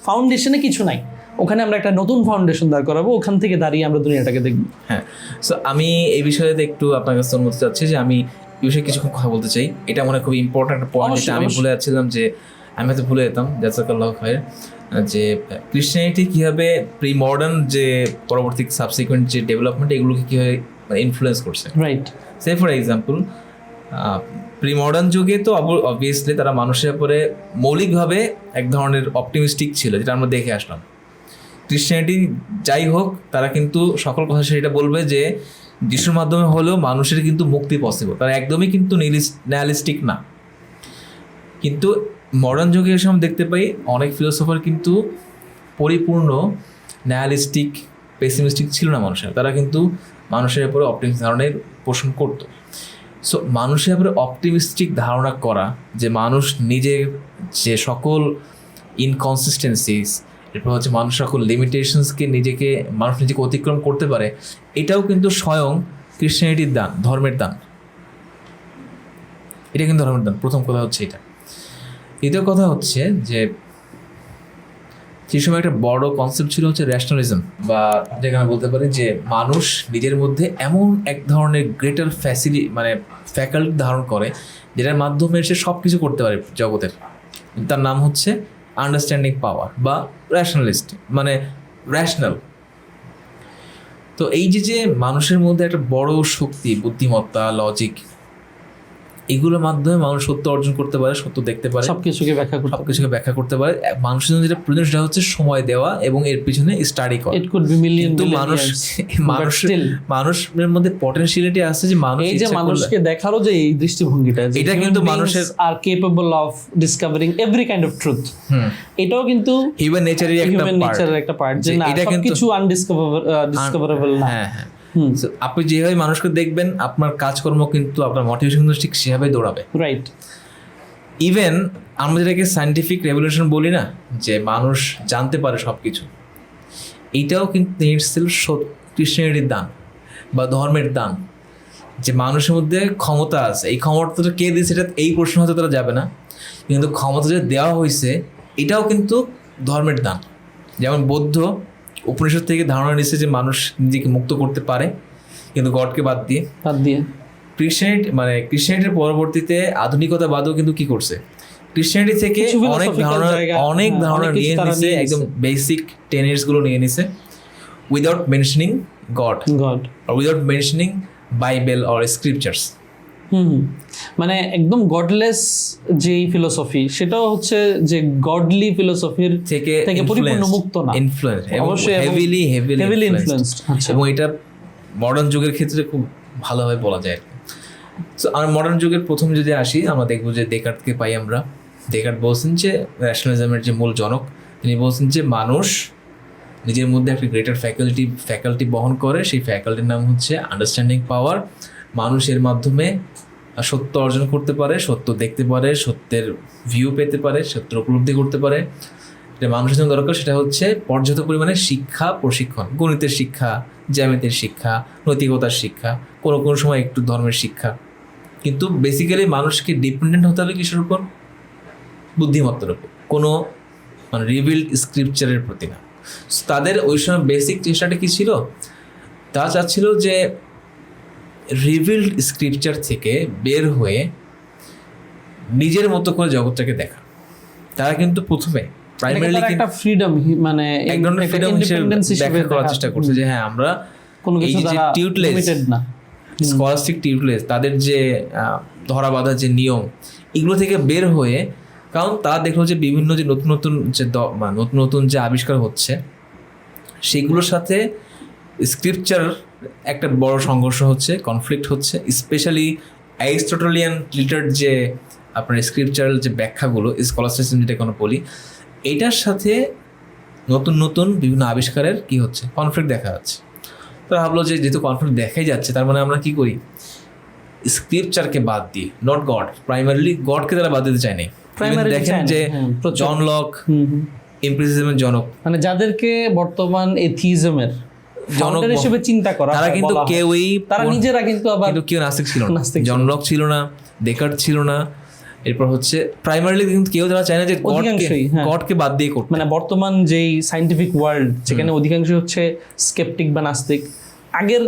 ফাউন্ডেশনে কিছু নাই, ওখানে আমরা একটা নতুন ফাউন্ডেশন দাঁড় করাবো, ওখান থেকে দাঁড়িয়ে আমরা দুনিয়াটাকে দেখব। হ্যাঁ, সো আমি এই বিষয়ে একটু আপনার কাছে অনুমতি চাচ্ছি যে আমি এই বিষয়ে কিছুক্ষণ কথা বলতে চাই। এটা মনে খুব ইম্পর্টেন্ট একটা পয়েন্ট, যেটা আমি ভুলে যাচ্ছিলাম, যে আমি হয়তো ভুলে যেতাম, জাযাকাল্লাহ খায়র, যে ক্রিশ্চিয়ানিটি কীভাবে প্রি মডার্ন যে পরবর্তী সাবসিকুয়েন্ট যে ডেভেলপমেন্ট, এগুলোকে কীভাবে ইনফ্লুয়েন্স করছে। Right, say for example pre modern যুগে তো অবভিয়াসলি তারা মানুষের উপরে মৌলিকভাবে এক ধরনের অপটিমিস্টিক ছিল, যেটা আমরা দেখে আসলাম। ক্রিশ্চিয়ানিটি যাই হোক, তারা কিন্তু সকল কথা সেটা বলবে যে যিশুর মাধ্যমে হলেও মানুষের কিন্তু মুক্তি পসিবল, তারা একদমই কিন্তু নিয়ালিস্টিক না। কিন্তু মডার্ন যুগে এসে আমরা দেখতে পাই অনেক ফিলোসফার কিন্তু পরিপূর্ণ নায়ালিস্টিক, পেসিমিস্টিক ছিল না মানুষের, তারা কিন্তু মানুষের উপরে অপটিমিস্ট ধারণার পোষণ করতো। সো মানুষের উপরে অপটিমিস্টিক ধারণা করা, যে মানুষ নিজের যে সকল ইনকনসিস্টেন্সিস, এরপর হচ্ছে মানুষ সকল লিমিটেশনসকে মানুষ নিজেকে অতিক্রম করতে পারে, এটাও কিন্তু স্বয়ং ক্রিশ্চিয়ানিটির দান, ধর্মের দান। এটা কিন্তু ধর্মের দান, প্রথম কথা হচ্ছে এটা। দ্বিতীয় কথা হচ্ছে যে সেই সময় একটা বড় কনসেপ্ট ছিল হচ্ছে র্যাশনালিজম, বা যেখানে বলতে পারি যে মানুষ নিজের মধ্যে এমন এক ধরনের গ্রেটার ফ্যাকাল্টি ধারণ করে, যেটার মাধ্যমে সে সব কিছু করতে পারে জগতের। তার নাম হচ্ছে আন্ডারস্ট্যান্ডিং পাওয়ার বা র্যাশনালিস্ট, মানে র্যাশনাল। তো এই যে মানুষের মধ্যে একটা বড় শক্তি, বুদ্ধিমত্তা, লজিক, এগুলোর মাধ্যমে মানুষ সত্য অর্জন করতে পারে, সত্য দেখতে পারে, সবকিছুকে ব্যাখ্যা করতে পারে। মানুষের জন্য যেটা প্রয়োজন সেটা হচ্ছে সময় দেওয়া এবং এর পিছনে স্টাডি করা। ইট কুড বি মিলিয়ন, কিন্তু মানুষের মধ্যে পটেনশিয়ালিটি আছে যে মানুষ এই যে মানুষকে দেখারও যে এই দৃষ্টিভঙ্গিটা, এটা কিন্তু মানুষের are capable of discovering every kind of truth, এটাও কিন্তু হিউম্যান নেচারের একটা পার্ট, যে না সবকিছু ডিসকভারেবল না। হ্যাঁ, আপনি যেভাবে মানুষকে দেখবেন আপনার কাজকর্ম কিন্তু আপনার মোটিভেশন কিন্তু ঠিক সেভাবে দৌড়াবে। রাইট। ইভেন আমরা যেটাকে সায়েন্টিফিক রেভলিউশন বলি না, যে মানুষ জানতে পারে সবকিছু, এইটাও কিন্তু ক্রিশ্চিয়ানিটির দান বা ধর্মের দান, যে মানুষের মধ্যে ক্ষমতা আছে। এই ক্ষমতাটা কে দিয়েছে সেটা এই প্রশ্ন হতে তারা যাবে না, কিন্তু ক্ষমতা যে দেওয়া হয়েছে এটাও কিন্তু ধর্মের দান। যেমন বৌদ্ধ উপনিষদ থেকে ধারণা নিচ্ছে যে মানুষ নিজেকে মুক্ত করতে পারে, কিন্তু গডকে বাদ দিয়ে। ক্রিশ্চিয়ানিটির পরবর্তীতে আধুনিকতাবাদও কিন্তু কি করছে, ক্রিশ্চিয়ানিটি থেকে অনেক ধারণা নিয়ে নিছে, একদম বেসিক টেনেটস গুলো নিয়ে নিছে, without mentioning god or without mentioning Bible or scriptures। মানে একদম গডলেস যে ফিলোসফি, সেটাও হচ্ছে যে গডলি ফিলোসফির থেকে পরিপূর্ণ মুক্ত না, ইনফ্লুয়েন্স, অবশ্যই হেভিলি ইনফ্লুয়েন্সড। এবং এটা মডার্ন যুগের ক্ষেত্রে খুব ভালোভাবে বলা যায়। সো আর মডার্ন যুগের প্রথম যদি আসি, আমরা দেখবো যে ডেকার্টকে পাই আমরা। ডেকার্ট বলছেন যে র্যাশনালিজমের যে মূল জনক, তিনি বলছেন যে মানুষ নিজের মধ্যে একটা গ্রেটার ফ্যাকাল্টি বহন করে, সেই ফ্যাকাল্টির নাম হচ্ছে আন্ডারস্ট্যান্ডিং পাওয়ার। মানুষের মাধ্যমে সত্য অর্জন করতে পারে, সত্য দেখতে পারে, সত্যের ভিউ পেতে পারে, সত্যের উপলব্ধি করতে পারে। এটা মানুষের জন্য দরকার, সেটা হচ্ছে পর্যাপ্ত পরিমাণে শিক্ষা, প্রশিক্ষণ, গণিতের শিক্ষা, জ্যামিতির শিক্ষা, নৈতিকতার শিক্ষা, কোনো কোনো সময় একটু ধর্মের শিক্ষা। কিন্তু বেসিক্যালি মানুষকে ডিপেন্ডেন্ট হতে হবে কিসের উপর? বুদ্ধিমত্তার উপর, কোনো রিভিল্ড স্ক্রিপচারের প্রতি না। তাদের ওই সময় বেসিক চেষ্টাটা কি ছিল? তা চাচ্ছিল যে রিভিল্ড স্ক্রিপচার থেকে বের হয়ে নিজের মতো করে জগৎটাকে দেখা। তারা কিন্তু প্রথমে প্রাইমারিলি একটা ফ্রিডম, মানে এক ধরনের ফ্রিডম হিসেবে করার চেষ্টা করছে, যে হ্যাঁ আমরা কোনো কিছু দ্বারা লিমিটেড না, স্কলাস্টিক টিউটলেস, তাদের যে ধরা বাঁধা যে নিয়ম, এগুলো থেকে বের হয়ে, কারণ তারা দেখলো যে বিভিন্ন যে নতুন নতুন যে আবিষ্কার হচ্ছে সেগুলোর সাথে স্ক্রিপচার একটা বড় সংঘর্ষ হচ্ছে, কনফ্লিক্ট হচ্ছে। স্পেশালি অ্যারিস্টটলিয়ান লিটার যে আপনার স্ক্রিপচারাল যে ব্যাখ্যাগুলো, স্কলাস্টিসিজম যেটা কোনো বলি, এইটার সাথে নতুন নতুন বিভিন্ন আবিষ্কারের কি হচ্ছে, কনফ্লিক্ট দেখা যাচ্ছে। তারা ভাবলো যে যেহেতু কনফ্লিক্ট দেখাই যাচ্ছে, তার মানে আমরা কি করি, স্ক্রিপচারকে বাদ দিয়ে, নট গড, প্রাইমারিলি গডকে তারা বাদ দিতে চায়নি। দেখেন যে জন লক এমপিরিসিজমের জনক, মানে যাদেরকে বর্তমান এথিজমের জনক হিসেবে চিন্তা করা, তারা কিন্তু কেউই, তারা নিজেরা কিন্তু আবার কেউ নাস্তিক ছিল না। জন লক ছিল না, ডেকার্ট ছিল না। এরপর হচ্ছে প্রাইমারিলি কিন্তু কেউ তারা চায় না যে গডকে বাদ দিয়ে করতে। মানে বর্তমান যেই সায়েন্টিফিক ওয়ার্ল্ড, যেখানে অধিকাংশ হচ্ছে স্কেপটিক বা নাস্তিক, আগের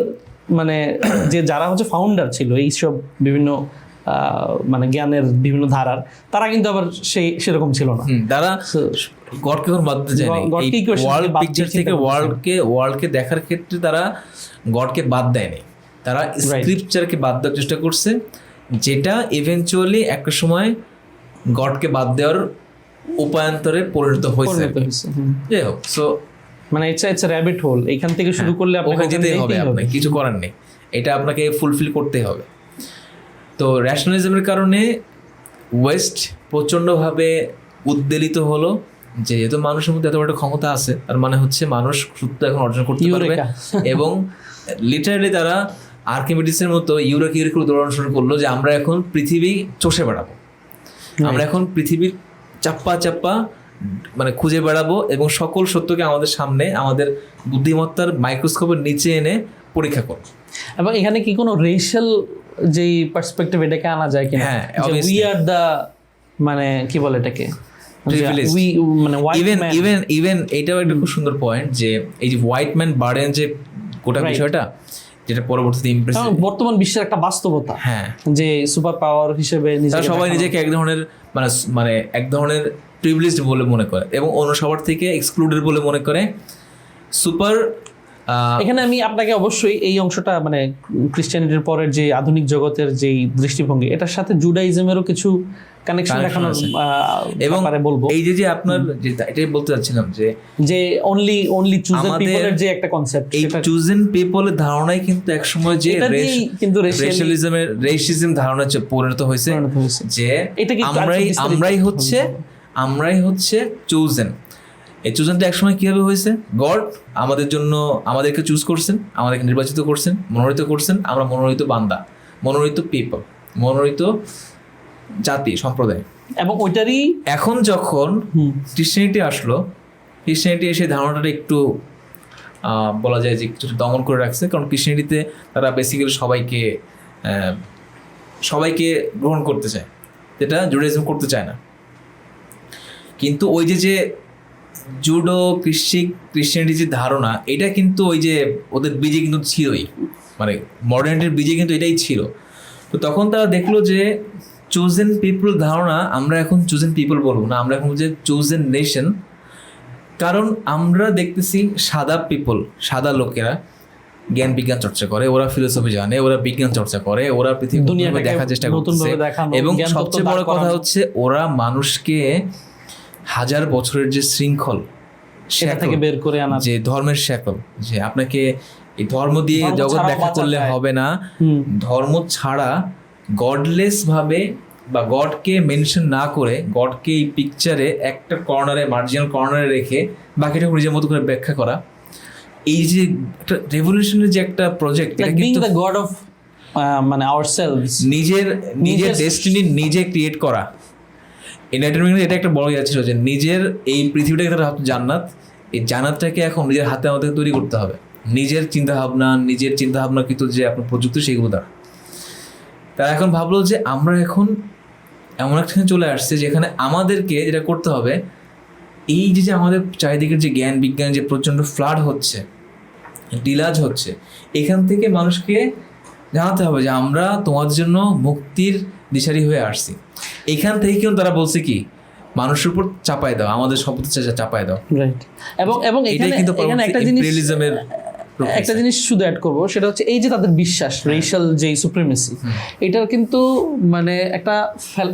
মানে যে যারা হচ্ছে ফাউন্ডার ছিল এইসব বিভিন্ন মানে জ্ঞানের বিভিন্ন ধারার, তারা কিন্তু আবার সেরকম ছিল না। তারা গডকে এখন বাদ দিতে চায়নি। ওয়ার্ল্ড পিকচার থেকে ওয়ার্ল্ডকে দেখার ক্ষেত্রে তারা গডকে বাদ দেয়নি, তারা স্ক্রিপচারকে বাদ দেওয়ার চেষ্টা করছে, যেটা ইভেনচুয়ালি একটা সময় গডকে বাদ দেওয়ার উপায়ান্তরে পরিণত হয়েছে। যাই হোক, সো মানে ইটস আ র্যাবিট হোল, এইখান থেকে শুরু করলে আপনাকে যেতেই হবে, আপনাকে কিছু করার নেই, এটা আপনাকে ফুলফিল করতেই হবে। তো র্যাশনালিজমের কারণে ওয়েস্ট প্রচণ্ডভাবে উদ্বেলিত হলো, যেহেতু মানুষের মধ্যে এত বড় ক্ষমতা আছে, তার মানে হচ্ছে মানুষ সত্য এখন অর্জন করতে পারবে। এবং লিটারালি তারা আর্কিমিডিসের মতো ইউরেকা দৌড়ানো শুরু করলো, যে আমরা এখন পৃথিবী চষে বেড়াবো, আমরা এখন পৃথিবীর চাপ্পা মানে খুঁজে বেড়াবো, এবং সকল সত্যকে আমাদের সামনে আমাদের বুদ্ধিমত্তার মাইক্রোস্কোপের নিচে এনে পরীক্ষা করবো। এবং এখানে কি কোনো রেশিয়াল যেই পার্সপেক্টিভ এটাকে আনা যায় কিনা? হ্যাঁ, উই আর দ্য, মানে কি বলে এটাকে, ইভেন এটাও একটা খুব সুন্দর পয়েন্ট, যে এই যে হোয়াইট ম্যান বার্ডেন যে গোটা বিষয়টা, যেটা পরবর্তীতে বর্তমান বিশ্বের একটা বাস্তবতা, হ্যাঁ, যে সুপার পাওয়ার হিসেবে সবাই নিজেকে এক ধরনের মানে এক ধরনের প্রিভিলেজড বলে মনে করে, এবং অন্য সবার থেকে এক্সক্লুডেড বলে মনে করে। সুপার এখানে আমি আপনাকে অবশ্যই এই অংশটা মানে ক্রিশ্চিয়ানিটির পরের যে আধুনিক জগতের যে দৃষ্টিভঙ্গি এটার সাথে জুডাইজমেরও কিছু কানেকশন দেখানোর এবং বলবো। এই যে আপনার এটাই বলতে চাচ্ছিলাম যে অনলি চুজেন পিপলের যে একটা কনসেপ্ট, এই চুজেন পিপলের ধারণাই কিন্তু একসময় যে রেসিজম ধারণা পরিণত হয়েছে যে আমরাই হচ্ছে চুজেন। এই চুজেনটা একসময় কিভাবে হয়েছে? গড আমাদের জন্য আমাদেরকে চুজ করছেন, আমাদেরকে নির্বাচিত করছেন, মনোনীত করছেন, আমরা মনোনীত বান্দা, মনোনীত পিপল, মনোনীত জাতি সম্প্রদায়। এবং ওইটারই এখন যখন ক্রিশ্চিয়ানিটি আসলো, ক্রিশ্চিয়ানিটি এসে ধারণাটা একটু বলা যায় যে একটু দমন করে রাখছে, কারণ ক্রিশ্চিয়ানিটিতে তারা বেসিক্যালি সবাইকে গ্রহণ করতে চায়, যেটা জুডাইজম করতে চায় না। কিন্তু ওই যে জুডো ক্রিশ্চিয়ানিটি যে ধারণা, এটা কিন্তু ওই যে ওদের বীজে কিন্তু ছিলই, মানে মডার্নিটির বীজে কিন্তু এটাই ছিল। তো তখন তারা দেখলো যে চুজেন পিপল ধারণা, আমরা এখন চুজেন পিপল বলবো না, আমরা এখন যে চুজেন নেশন। কারণ আমরা দেখতেছি সাদা লোকেরা জ্ঞান বিজ্ঞান চর্চা করে, ওরা ফিলোসফি জানে, ওরা বিজ্ঞান চর্চা করে, ওরা পৃথিবী দেখার চেষ্টা করতেছে। এবং সবচেয়ে বড় কথা হচ্ছে ওরা মানুষকে হাজার বছরের যে শৃঙ্খল সেটা থেকে বের করে আনা, যে ধর্মের শেকল, যে আপনাকে এই ধর্ম দিয়ে জগৎ দেখা করলে হবে না, ধর্ম ছাড়া গডলেস ভাবে বা গডকে মেনশন না করে, গডকে এই পিকচারে একটা কর্নারে, মার্জিনাল কর্নারে রেখে বাকিটা নিজের মতো করে ব্যাখ্যা করা, এই যে একটা রেভলিউশনের যে একটা প্রজেক্ট, এটা কিন্তু দ্য গড অফ মানে আওয়ারসেলভস, নিজের ডেস্টিনি নিজে ক্রিয়েট করা। এন্টারটেইনমেন্ট এটা একটা বড় ইয়া ছিল যে নিজের এই পৃথিবীটাকে একটা জান্নাত, এই জান্নাতটাকে এখন নিজের হাতে আমাদের তৈরি করতে হবে, নিজের চিন্তাভাবনা কিন্তু যে আপনার প্রযুক্তি সেগুলো দ্বারা। তারা এখন ভাবলো যে আমরা এখন এমন একটা চলে আসছে যেখানে আমাদেরকে যেটা করতে হবে, এই যে আমাদের চারিদিকের যে জ্ঞান বিজ্ঞান যে প্রচণ্ড ফ্লাড হচ্ছে, ডিলাজ হচ্ছে, এখান থেকে মানুষকে জানাতে হবে যে আমরা তোমাদের জন্য মুক্তির দিশারি হয়ে আসছি। এখান থেকে কিন্তু তারা বলছে কি, মানুষের উপর চাপায় দাও, আমাদের সম্পত্তি চাপায় দাও। রাইট। এবং এটাই কিন্তু একটা জিনিস শুধু অ্যাড করবো, সেটা হচ্ছে এই যে তাদের বিশ্বাস রেশাল যে সুপ্রিমেসি, এটার কিন্তু মানে একটা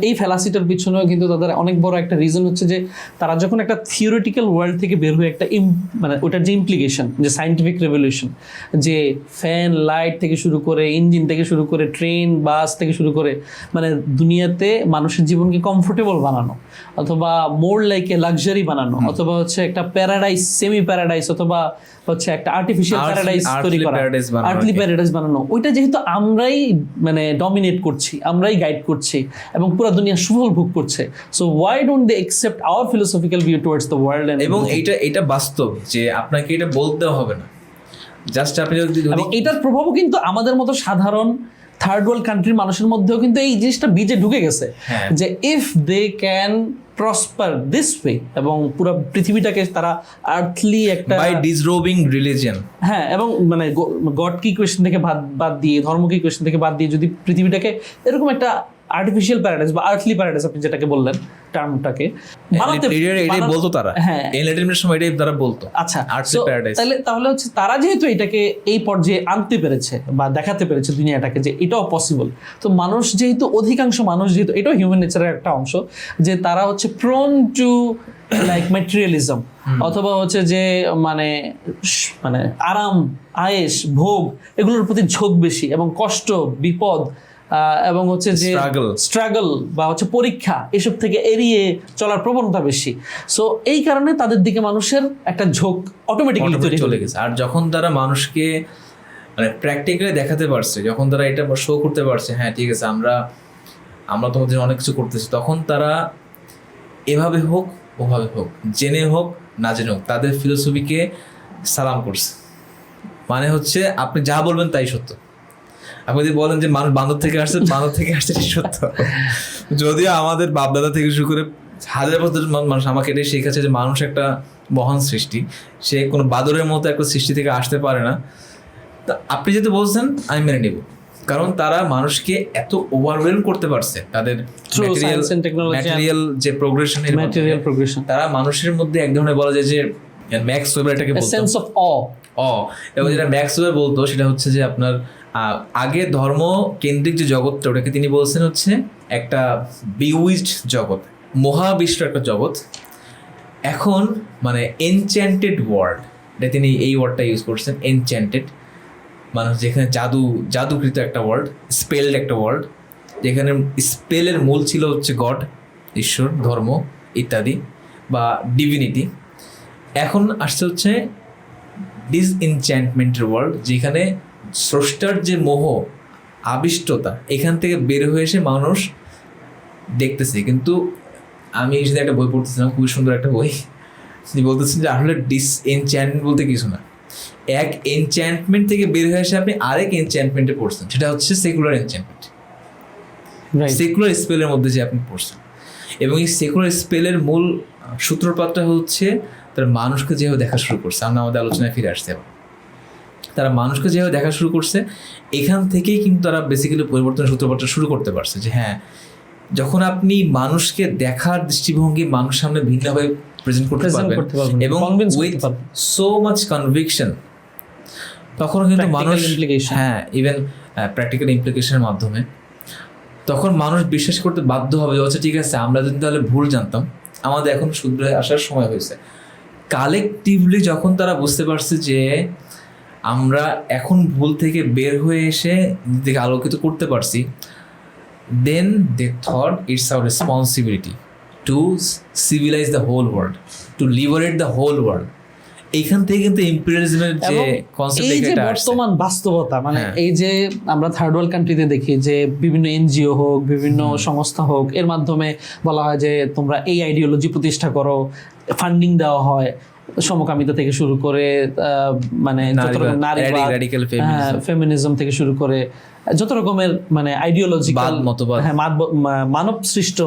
এই ফ্যালাসিটার পিছনেও কিন্তু তাদের অনেক বড় একটা রিজন হচ্ছে যে তারা যখন একটা থিওরিটিক্যাল ওয়ার্ল্ড থেকে বের হয়ে একটা মানে ওটার যে ইমপ্লিকেশন, যে সায়েন্টিফিক রেভলিউশন, যে ফ্যান লাইট থেকে শুরু করে, ইঞ্জিন থেকে শুরু করে, ট্রেন বাস থেকে শুরু করে, মানে দুনিয়াতে মানুষের জীবনকে কমফোর্টেবল বানানো, অথবা মোর লাইক এ লাক্সারি বানানো, অথবা হচ্ছে একটা প্যারাডাইস, সেমি প্যারাডাইস, অথবা হচ্ছে একটা আর্টিফিশিয়াল প্যারাডাইস তৈরি করা, আর্থলি প্যারাডাইস বানানো, ওইটা যেহেতু আমরাই মানে ডমিনেট করছি, আমরাই গাইড করছি এবং পুরো দুনিয়া সুফল ভোগ করছে, so why don't they accept our philosophical view towards the world. এবং এটা বাস্তব যে আপনাকে এটা বলতে হবে না, জাস্ট আপনি যদি, এটার প্রভাবও কিন্তু আমাদের মতো সাধারণ থার্ড ওয়ার্ল্ড কান্ট্রির মানুষের মধ্যেও কিন্তু এই জিনিসটা বীজে ঢুকে গেছে যে if they can prosper this way, এবং পুরো পৃথিবীটাকে তারা আর্থলি একটা বাই ডিসরোবিং রিলিজিয়ন, হ্যাঁ, এবং মানে গড কি কোয়েশ্চেন থেকে বাদ দিয়ে, ধর্ম কি কোয়েশ্চেন থেকে বাদ দিয়ে যদি পৃথিবীটাকে এরকম একটা আর্টিফিশিয়াল প্যারাডাইস বা আর্থলি প্যারাডাইস আপনি যেটাকে বললেন টার্মটাকে এটাই বলতো তারা, হ্যাঁ এনলাইটেনমেন্টের সময় এটাই তারা বলতো। আচ্ছা, আর্থলি প্যারাডাইস তাহলে হচ্ছে তারা যেহেতু এটাকে এই পর্যায়ে আনতে পেরেছে বা দেখাতে পেরেছে দুনিয়াটাকে যে এটাও পসিবল, তো মানুষ যেহেতু, অধিকাংশ মানুষ যেহেতু, এটাও হিউম্যান নেচারের একটা অংশ যে তারা হচ্ছে প্রোন টু লাইক ম্যাটেরিয়ালিজম, অথবা হচ্ছে যে মানে আরাম, আয়েশ, ভোগ, এগুলোর প্রতি ঝোঁক বেশি, এবং কষ্ট, বিপদ এবং হচ্ছে যে স্ট্রাগল বা হচ্ছে পরীক্ষা, এসব থেকে এড়িয়ে চলার প্রবণতা বেশি। সো এই কারণে তাদের দিকে মানুষের একটা ঝোঁক অটোমেটিক্যালি চলে গেছে। আর যখন তারা মানুষকে মানে প্র্যাকটিক্যালি দেখাতে পারছে, যখন তারা এটা শো করতে পারছে, হ্যাঁ ঠিক আছে আমরা তোমাদের অনেক কিছু করতেছি, তখন তারা এভাবে হোক ওভাবে হোক, জেনে হোক না জেনে হোক, তাদের ফিলোসফিকে সালাম করছে। মানে হচ্ছে আপনি যা বলবেন তাই সত্য। আপনি যদি বলেন যে মানুষ বান্দর থেকে আসছে সত্য, যদিও আমাদের বাপদাদা থেকে শুরু করে হাজার বছর মানুষ আমাকে এটাই শেখাচ্ছে যে মানুষ একটা মহান সৃষ্টি, সে কোনো বাদরের মতো একটা সৃষ্টি থেকে আসতে পারে না। তা আপনি যেহেতু বলছেন আমি মেনে নিব, কারণ তারা মানুষকে এত ওভারওয়েলম করতে পারছে তাদের ম্যাটেরিয়াল যে প্রোগ্রেশন, তারা মানুষের মধ্যে এক ধরনের বলা যায় যে ম্যাক্স ওয়েবার এটাকে বলতো, সেন্স অফ অ, এবং যেটা ম্যাক্সওয়েল বলতো সেটা হচ্ছে যে আপনার আগে ধর্ম কেন্দ্রিক যে জগৎটা ওটাকে তিনি বলছেন হচ্ছে একটা বিউইজড জগৎ, মহাবিশ্ব একটা জগৎ। এখন মানে এনচ্যান্টেড ওয়ার্ল্ড, এটা তিনি এই ওয়ার্ডটা ইউজ করছেন, এনচ্যান্টেড, মানে যেখানে জাদুকৃত একটা ওয়ার্ল্ড, স্পেলড একটা ওয়ার্ল্ড, যেখানে স্পেলের মূল ছিল হচ্ছে গড, ঈশ্বর, ধর্ম ইত্যাদি বা ডিভিনিটি। এখন আসছে হচ্ছে ডিসএনচ্যান্টমেন্টের ওয়ার্ল্ড, যেখানে স্রষ্টার যে মোহ আবিষ্টতা এখান থেকে বের হয়ে এসে মানুষ দেখতেছে। কিন্তু আমি এই একটা বই পড়তেছিলাম, খুবই সুন্দর একটা বই, তিনি বলতেছেন যে আসলে ডিসএনচ্যান্টমেন্ট বলতে কিছু না, এক এনচ্যান্টমেন্ট থেকে বের হয়ে এসে আপনি আরেক এনচ্যান্টমেন্টে পড়ছেন, সেটা হচ্ছে সেকুলার এনচ্যান্টমেন্ট, সেকুলার স্পেলের মধ্যে যে আপনি পড়ছেন। এবং এই সেকুলার স্পেলের মূল সূত্রপাতটা হচ্ছে তারা মানুষকে যেভাবে দেখা শুরু করছে, আমরা আমাদের আলোচনায় ফিরে আসতে হবে, তারা মানুষকে যেভাবে দেখা শুরু করছে এখান থেকেই কিন্তু তারা বেসিক্যালি পরিবর্তনের সূত্রপাতটা শুরু করতে পারছে। যে হ্যাঁ, যখন আপনি মানুষকে দেখার দৃষ্টিভঙ্গি মানুষের সামনে ভিন্নভাবে প্রেজেন্ট করতে পারবেন এবং উইথ সো মাচ কনভিকশন, তখন কিন্তু মানুষ, হ্যাঁ ইভেন প্র্যাকটিক্যাল ইমপ্লিকেশনের মাধ্যমে, তখন মানুষ বিশ্বাস করতে বাধ্য হবে যে আচ্ছা ঠিক আছে, আমরা যদি তাহলে ভুল জানতাম, আমাদের এখন শুধরে আসার সময় হয়েছে। কালেকটিভলি যখন তারা বুঝতে পারছে যে আমরা এখন ভুল থেকে বের হয়ে এসে নিজেকে আলোকিত করতে পারছি, then they thought it's our responsibility to civilize the whole world, to liberate the whole world. এইখান থেকে কিন্তু ইম্পেরিয়ালিজমের যে কনসেপ্ট, এই যে বর্তমান বাস্তবতা, মানে এই যে আমরা থার্ড ওয়ার্ল্ড কান্ট্রিতে দেখি যে বিভিন্ন এনজিও হোক, বিভিন্ন সংস্থা হোক, এর মাধ্যমে বলা হয় যে তোমরা এই আইডিওলজি প্রতিষ্ঠা করো, ফান্ডিং দেওয়া হয়, সমকামিতা থেকে শুরু করে মানে নারীবাদ, ফেমিনিজম থেকে শুরু করে যত রকমের মানে আইডিওলজিক্যাল মতবাদ, হ্যাঁ মানব সৃষ্ট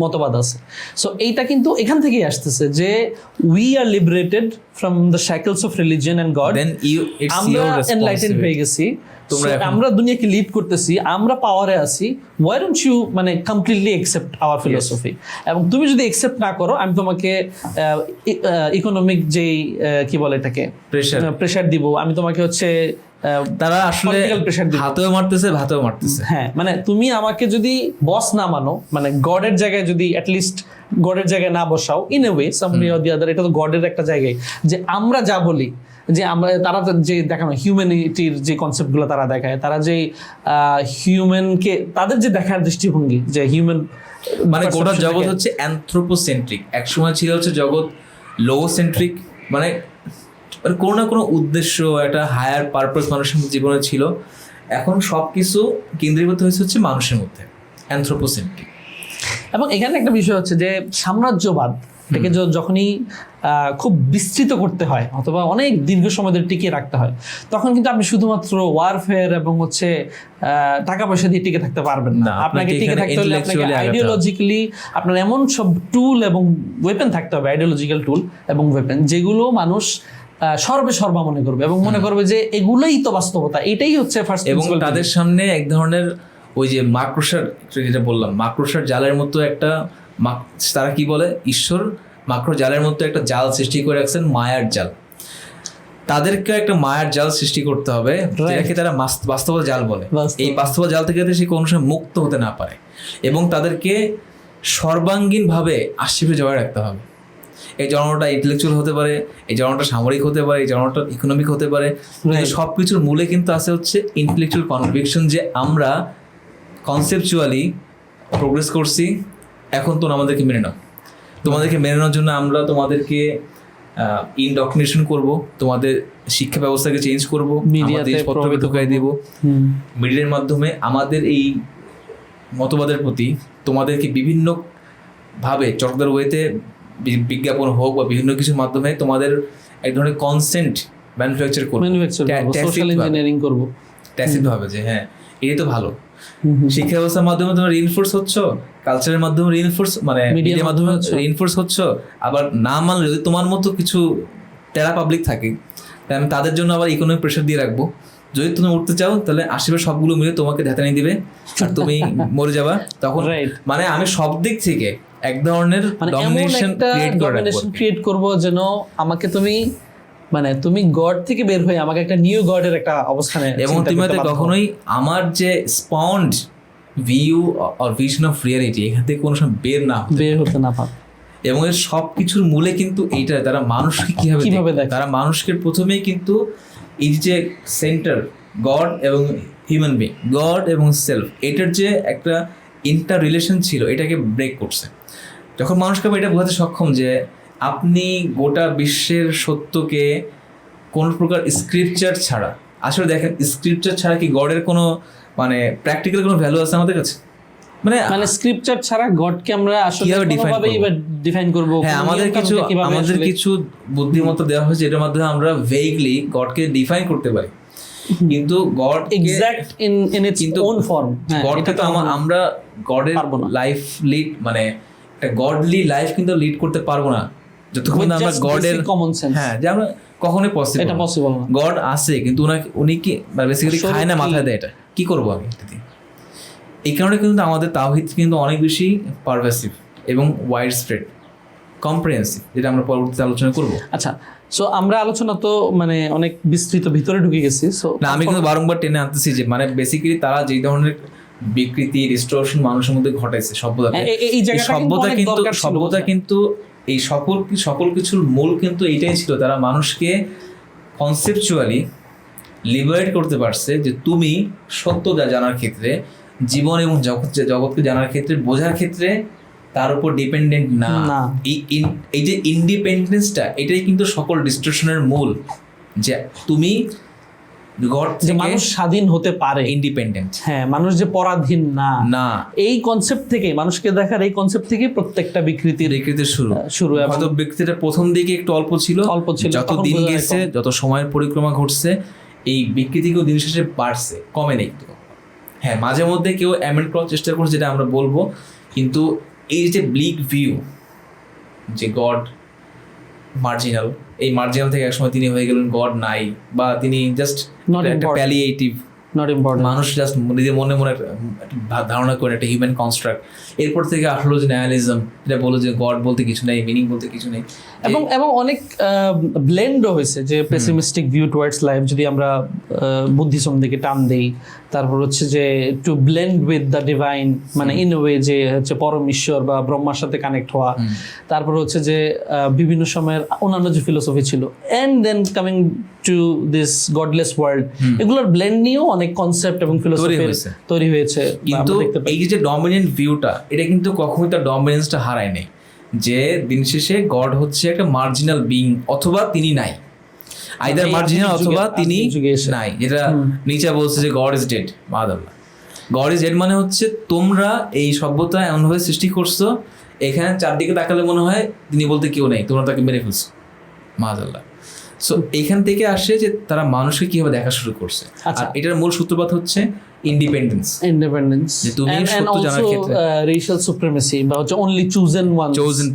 মতবাদ আছে। সো এইটা কিন্তু এখান থেকেই আসতেছে যে we are liberated from the shackles of religion and god, আমরা এনলাইটেন্ড হয়ে গেছি, আমরা দুনিয়াকে লিড করতেছি, আমরা পাওয়ারে আছি, ওয়াই ডোন্ট ইউ মানে কমপ্লিটলি অ্যাকসেপ্ট আওয়ার ফিলোসফি। এবং তুমি যদি অ্যাকসেপ্ট না করো, আমি তোমাকে ইকোনমিক যেই কি বলে এটাকে প্রেশার দিব, আমি তোমাকে হচ্ছে তারা আসলে হাতেও মারতেছে, ভাতেও মারতেছে। হ্যাঁ, মানে তুমি আমাকে যদি বস না মানো, মানে গডের জায়গায় যদি অ্যাটলিস্ট গডের জায়গায় না বসাও, in a way somehow or the other, এটা তো গডের একটা জায়গায়, যে আমরা যা বলি, যে আমরা তারা যে দেখানো হিউম্যানিটির যে কনসেপ্টগুলো তারা দেখায়, তারা যে হিউম্যানকে তাদের যে দেখার দৃষ্টিভঙ্গি, যে হিউম্যান মানে গোটা জগৎ হচ্ছে অ্যানথ্রোপোসেন্ট্রিক, একসময় ছিল হচ্ছে জগৎ লোগোসেন্ট্রিক, মানে কোনো না কোনো উদ্দেশ্য, একটা হায়ার পারপাস মানুষের জীবনে ছিল। এখন সবকিছু কেন্দ্রীভূত হয়েছে হচ্ছে মানুষের মধ্যে, অ্যানথ্রোপোসেন্ট্রিক। এবং এখানে একটা বিষয় হচ্ছে যে সাম্রাজ্যবাদ এটাকে যখনই খুব বিস্তৃত করতে হয় অথবা অনেক দীর্ঘ সময় ধরে টিকিয়ে রাখতে হয়, তখন কিন্তু আপনি শুধুমাত্র ওয়ারফেয়ার এবং হচ্ছে টাকা পয়সা দিয়ে টিকে থাকতে পারবেন না। আপনাকে টিকে থাকতে হলে আপনাকে আইডিওলজিক্যালি আপনার এমন সব টুল এবং ওয়েপেন থাকতে হবে, আইডিওলজিক্যাল টুল এবং ওয়েপেন, যেগুলো মানুষ সর্বা মনে করবে এবং মনে করবে যে এগুলোই তো বাস্তবতা, এটাই হচ্ছে ফার্স্ট। এবং তাদের সামনে এক ধরনের ওই যে মাকড়সার, যেটা বললাম মাকড়সার জালের মতো একটা, তারা কি বলে, ঈশ্বর মাকড় জালের মতো একটা জাল সৃষ্টি করে রাখছেন, মায়ার জাল। তাদেরকে একটা মায়ার জাল সৃষ্টি করতে হবে, যেটাকে তারা বাস্তবতা জাল বলে। এই বাস্তবতা জাল থেকে সে কোনো সময় মুক্ত হতে না পারে, এবং তাদেরকে সর্বাঙ্গীন ভাবে আশীর্বাদ জবাই রাখতে হবে। এই জনতা ইন্টেলেকচুয়াল হতে পারে, এই জনতা সামরিক হতে পারে, এই জনতা ইকোনমিক হতে পারে, সবকিছুর মূলে কিন্তু আছে হচ্ছে ইন্টেলেকচুয়াল কনভিকশন, যে আমরা কনসেপচুয়ালি প্রোগ্রেস করছি, এখন তো আমাদেরকে মেনে নাও। তোমাদেরকে মেনে নেওয়ার জন্য আমরা তোমাদেরকে ইনডক্ট্রিনেশন করব, তোমাদের শিক্ষা ব্যবস্থাকে চেঞ্জ করব, জিনিসপত্রকে ঢুকাই দিব, মিডিয়ার মাধ্যমে আমাদের এই মতবাদের প্রতি তোমাদেরকে বিভিন্ন ভাবে চটকদার ওয়েতে বিজ্ঞাপন হোক বা বিভিন্ন কিছুর মাধ্যমে তোমাদের এক ধরনের কনসেন্ট ম্যানুফ্যাকচার করব, সোশ্যাল ইঞ্জিনিয়ারিং করব ট্যাসিভ ভাবে, যে হ্যাঁ এই তো ভালো। শিক্ষা ব্যবস্থার মাধ্যমে তোমরা রিইনফোর্স হচ্ছ, কালচারের মাধ্যমে রিইনফোর্স, মানে মিডিয়ার মাধ্যমে রিইনফোর্স হচ্ছ। আবার না মানলে যদি তোমার মতো কিছু টেরা পাবলিক থাকে, তাহলে আমি তাদের জন্য আবার ইকোনমিক প্রেশার দিয়ে রাখবো। যদি তুমি উঠতে চাও তাহলে আশেপাশে সবগুলো মিলে তোমাকে ধ্যাতানি দিবে আর তুমি মরে যাবা। তখন মানে আমি সব দিক থেকে এক ধরনের ডমিনেশন ক্রিয়েট করব, যেন আমাকে তুমি মানে তুমি গড থেকে বের হয়ে আমাকে একটা নিউ গডের একটা অবস্থানে এবং তুমি হয়তো কখনোই আমার যে স্পন্ড view or vision of reality এখান থেকে কোনো সময় বের হতে না পারো। এবং এর সব কিছুর মূলে কিন্তু এইটা, তারা মানুষকে কিভাবে দেখে। তারা মানুষকে প্রথমেই কিন্তু এই যে সেন্টার গড এবং হিউম্যান বিং, গড এবং সেলফ, এটার যে একটা ইন্টার রিলেশন ছিল এটাকে ব্রেক করছে। যখন মানুষকে এটা বোঝাতে সক্ষম যে আপনি গোটা বিশ্বের সত্যকে কোন প্রকার স্ক্রিপচার ছাড়া, আসলে দেখেন স্ক্রিপচার ছাড়া কি গডের কোনো মানে প্র্যাকটিক্যাল কোনো ভ্যালু আছে আমাদের কাছে? মানে স্ক্রিপচার ছাড়া গডকে আমরা আসলে কোনোভাবেই ডিফাইন করব? হ্যাঁ, আমাদের কিছু বুদ্ধিমত্তা দেওয়া হয়েছে এটার মাধ্যমে আমরা ভেগলি গডকে ডিফাইন করতে পারি, কিন্তু God exact in its own form, গডকে তো আমরা গডের লাইফ লিড মানে একটা গডলি লাইফ কিন্তু লিড করতে পারবো না যতক্ষণ আমরা গডের কমন সেন্স, হ্যাঁ, যে আমরা কখনোই পসিবল না। গড আছে কিন্তু উনি কি বেসিক্যালি খায় না, মাথায় দেয়, এটা কি করবো আমি? এই কারণে কিন্তু আমাদের তাওহীদ কিন্তু অনেক বেশি পারভাসিভ এবং ওয়াইড স্প্রেড, কম্প্রিহেন্সিভ, যেটা আমরা পরবর্তীতে আলোচনা করব। আচ্ছা, সো আমরা আলোচনা তো মানে অনেক বিস্তৃত ভিতরে ঢুকে গেছি। সো না, আমি কিন্তু বারংবার টেনে আনতেছি যে মানে বেসিক্যালি তারা যেই ধরনের বিকৃতি ডিস্টরশন মানুষের মধ্যে ঘটাইছে সভ্যতা কিন্তু এই সকল কিছুর মূল কিন্তু এইটাই ছিল, তারা মানুষকে কনসেপচুয়ালি লিবারেট করতে পারছে যে তুমি সত্যতা জানার ক্ষেত্রে, জীবন এবং জগৎকে জানার ক্ষেত্রে, বোঝার ক্ষেত্রে তার উপর ডিপেন্ডেন্ট না। এই যে ইন্ডিপেন্ডেন্সটা, এটাই কিন্তু সকল ডিস্টরশনের মূল, যে তুমি গড থেকে মানুষ স্বাধীন হতে পারে, ইন্ডিপেন্ডেন্ট, হ্যাঁ, মানুষ যে পরাধীন না, এই কনসেপ্ট থেকে, মানুষকে দেখার এই কনসেপ্ট থেকে প্রত্যেকটা বিকৃতির শুরু। হয়তো বিকৃতিটা প্রথম দিকে একটু অল্প ছিল, যত দিন গেছে, যত সময়ের পরিক্রমা ঘটছে, এই বিকৃতিকেও দিন শেষে বাড়ছে, কমে নেই। হ্যাঁ, মাঝে মধ্যে কেউ অ্যামেন্ড করার চেষ্টা করছে, যেটা আমরা বলবো, কিন্তু এই যে ব্লিক ভিউ যে গড মার্জিনাল, এই মার্জিনাল থেকে একসময় তিনি হয়ে গেলেন গড নাই, বা তিনি জাস্ট একটা প্যালিয়েটিভ, মানুষ জাস্ট নিজের মনে ধারণা করে একটা হিউম্যান কনস্ট্রাক্ট। এরপর থেকে আসলো যে নায়ালিজম, যেটা বলো যে গড বলতে কিছু নেই, মিনিং বলতে কিছু নেই, এবং অনেক ব্লেন্ডও হয়েছে, যে পেসিমিস্টিক ভিউ টুয়ার্ডস লাইফ যদি আমরা বুদ্ধিজম দিকে টান দেই, তারপর হচ্ছে যে to blend with the divine, মানে ইন ওয়ে যে হচ্ছে পরম ঈশ্বর বা ব্রহ্মার সাথে কানেক্ট হওয়া, তারপর হচ্ছে যে বিভিন্ন সময়ের অন্যান্য যে ফিলোসফি ছিল, and then coming to this godless world, এগুলোর ব্লেন্ড নিয়েও অনেক কনসেপ্ট এবং ফিলোসফি তৈরি হয়েছে। কিন্তু এই যে ডমিনেন্ট ভিউটা, এটা কিন্তু কখনোই তার ডমিনেন্সটা হারায় নেই, যে দিন শেষে গড হচ্ছে একটা মার্জিনাল বিং, অথবা তিনি নাই, আইদার মার্জিনাল অথবা তিনি নাই, যেটা নিচে বলছে যে গড ইজ ডেড। মাদাল্লাহ, গড ইজ ডেড মানে হচ্ছে তোমরা এই সভ্যতা এমনভাবে সৃষ্টি করছো, এখানে চারদিকে তাকালে মনে হয় তিনি বলতে কেউ নেই, তোমরা তাকে মেরে ফেলছো। মাদাল্লাহ। সো এইখান থেকে আসে যে তারা মানুষকে কিভাবে দেখা শুরু করছে। আর এটার মূল সূত্রপাত হচ্ছে ইন্ডিপেন্ডেন্স, যে তুমি সত্য জানার ক্ষেত্রে রেশিয়াল সুপ্রিমেসি, বা হচ্ছে অনলি চুজেন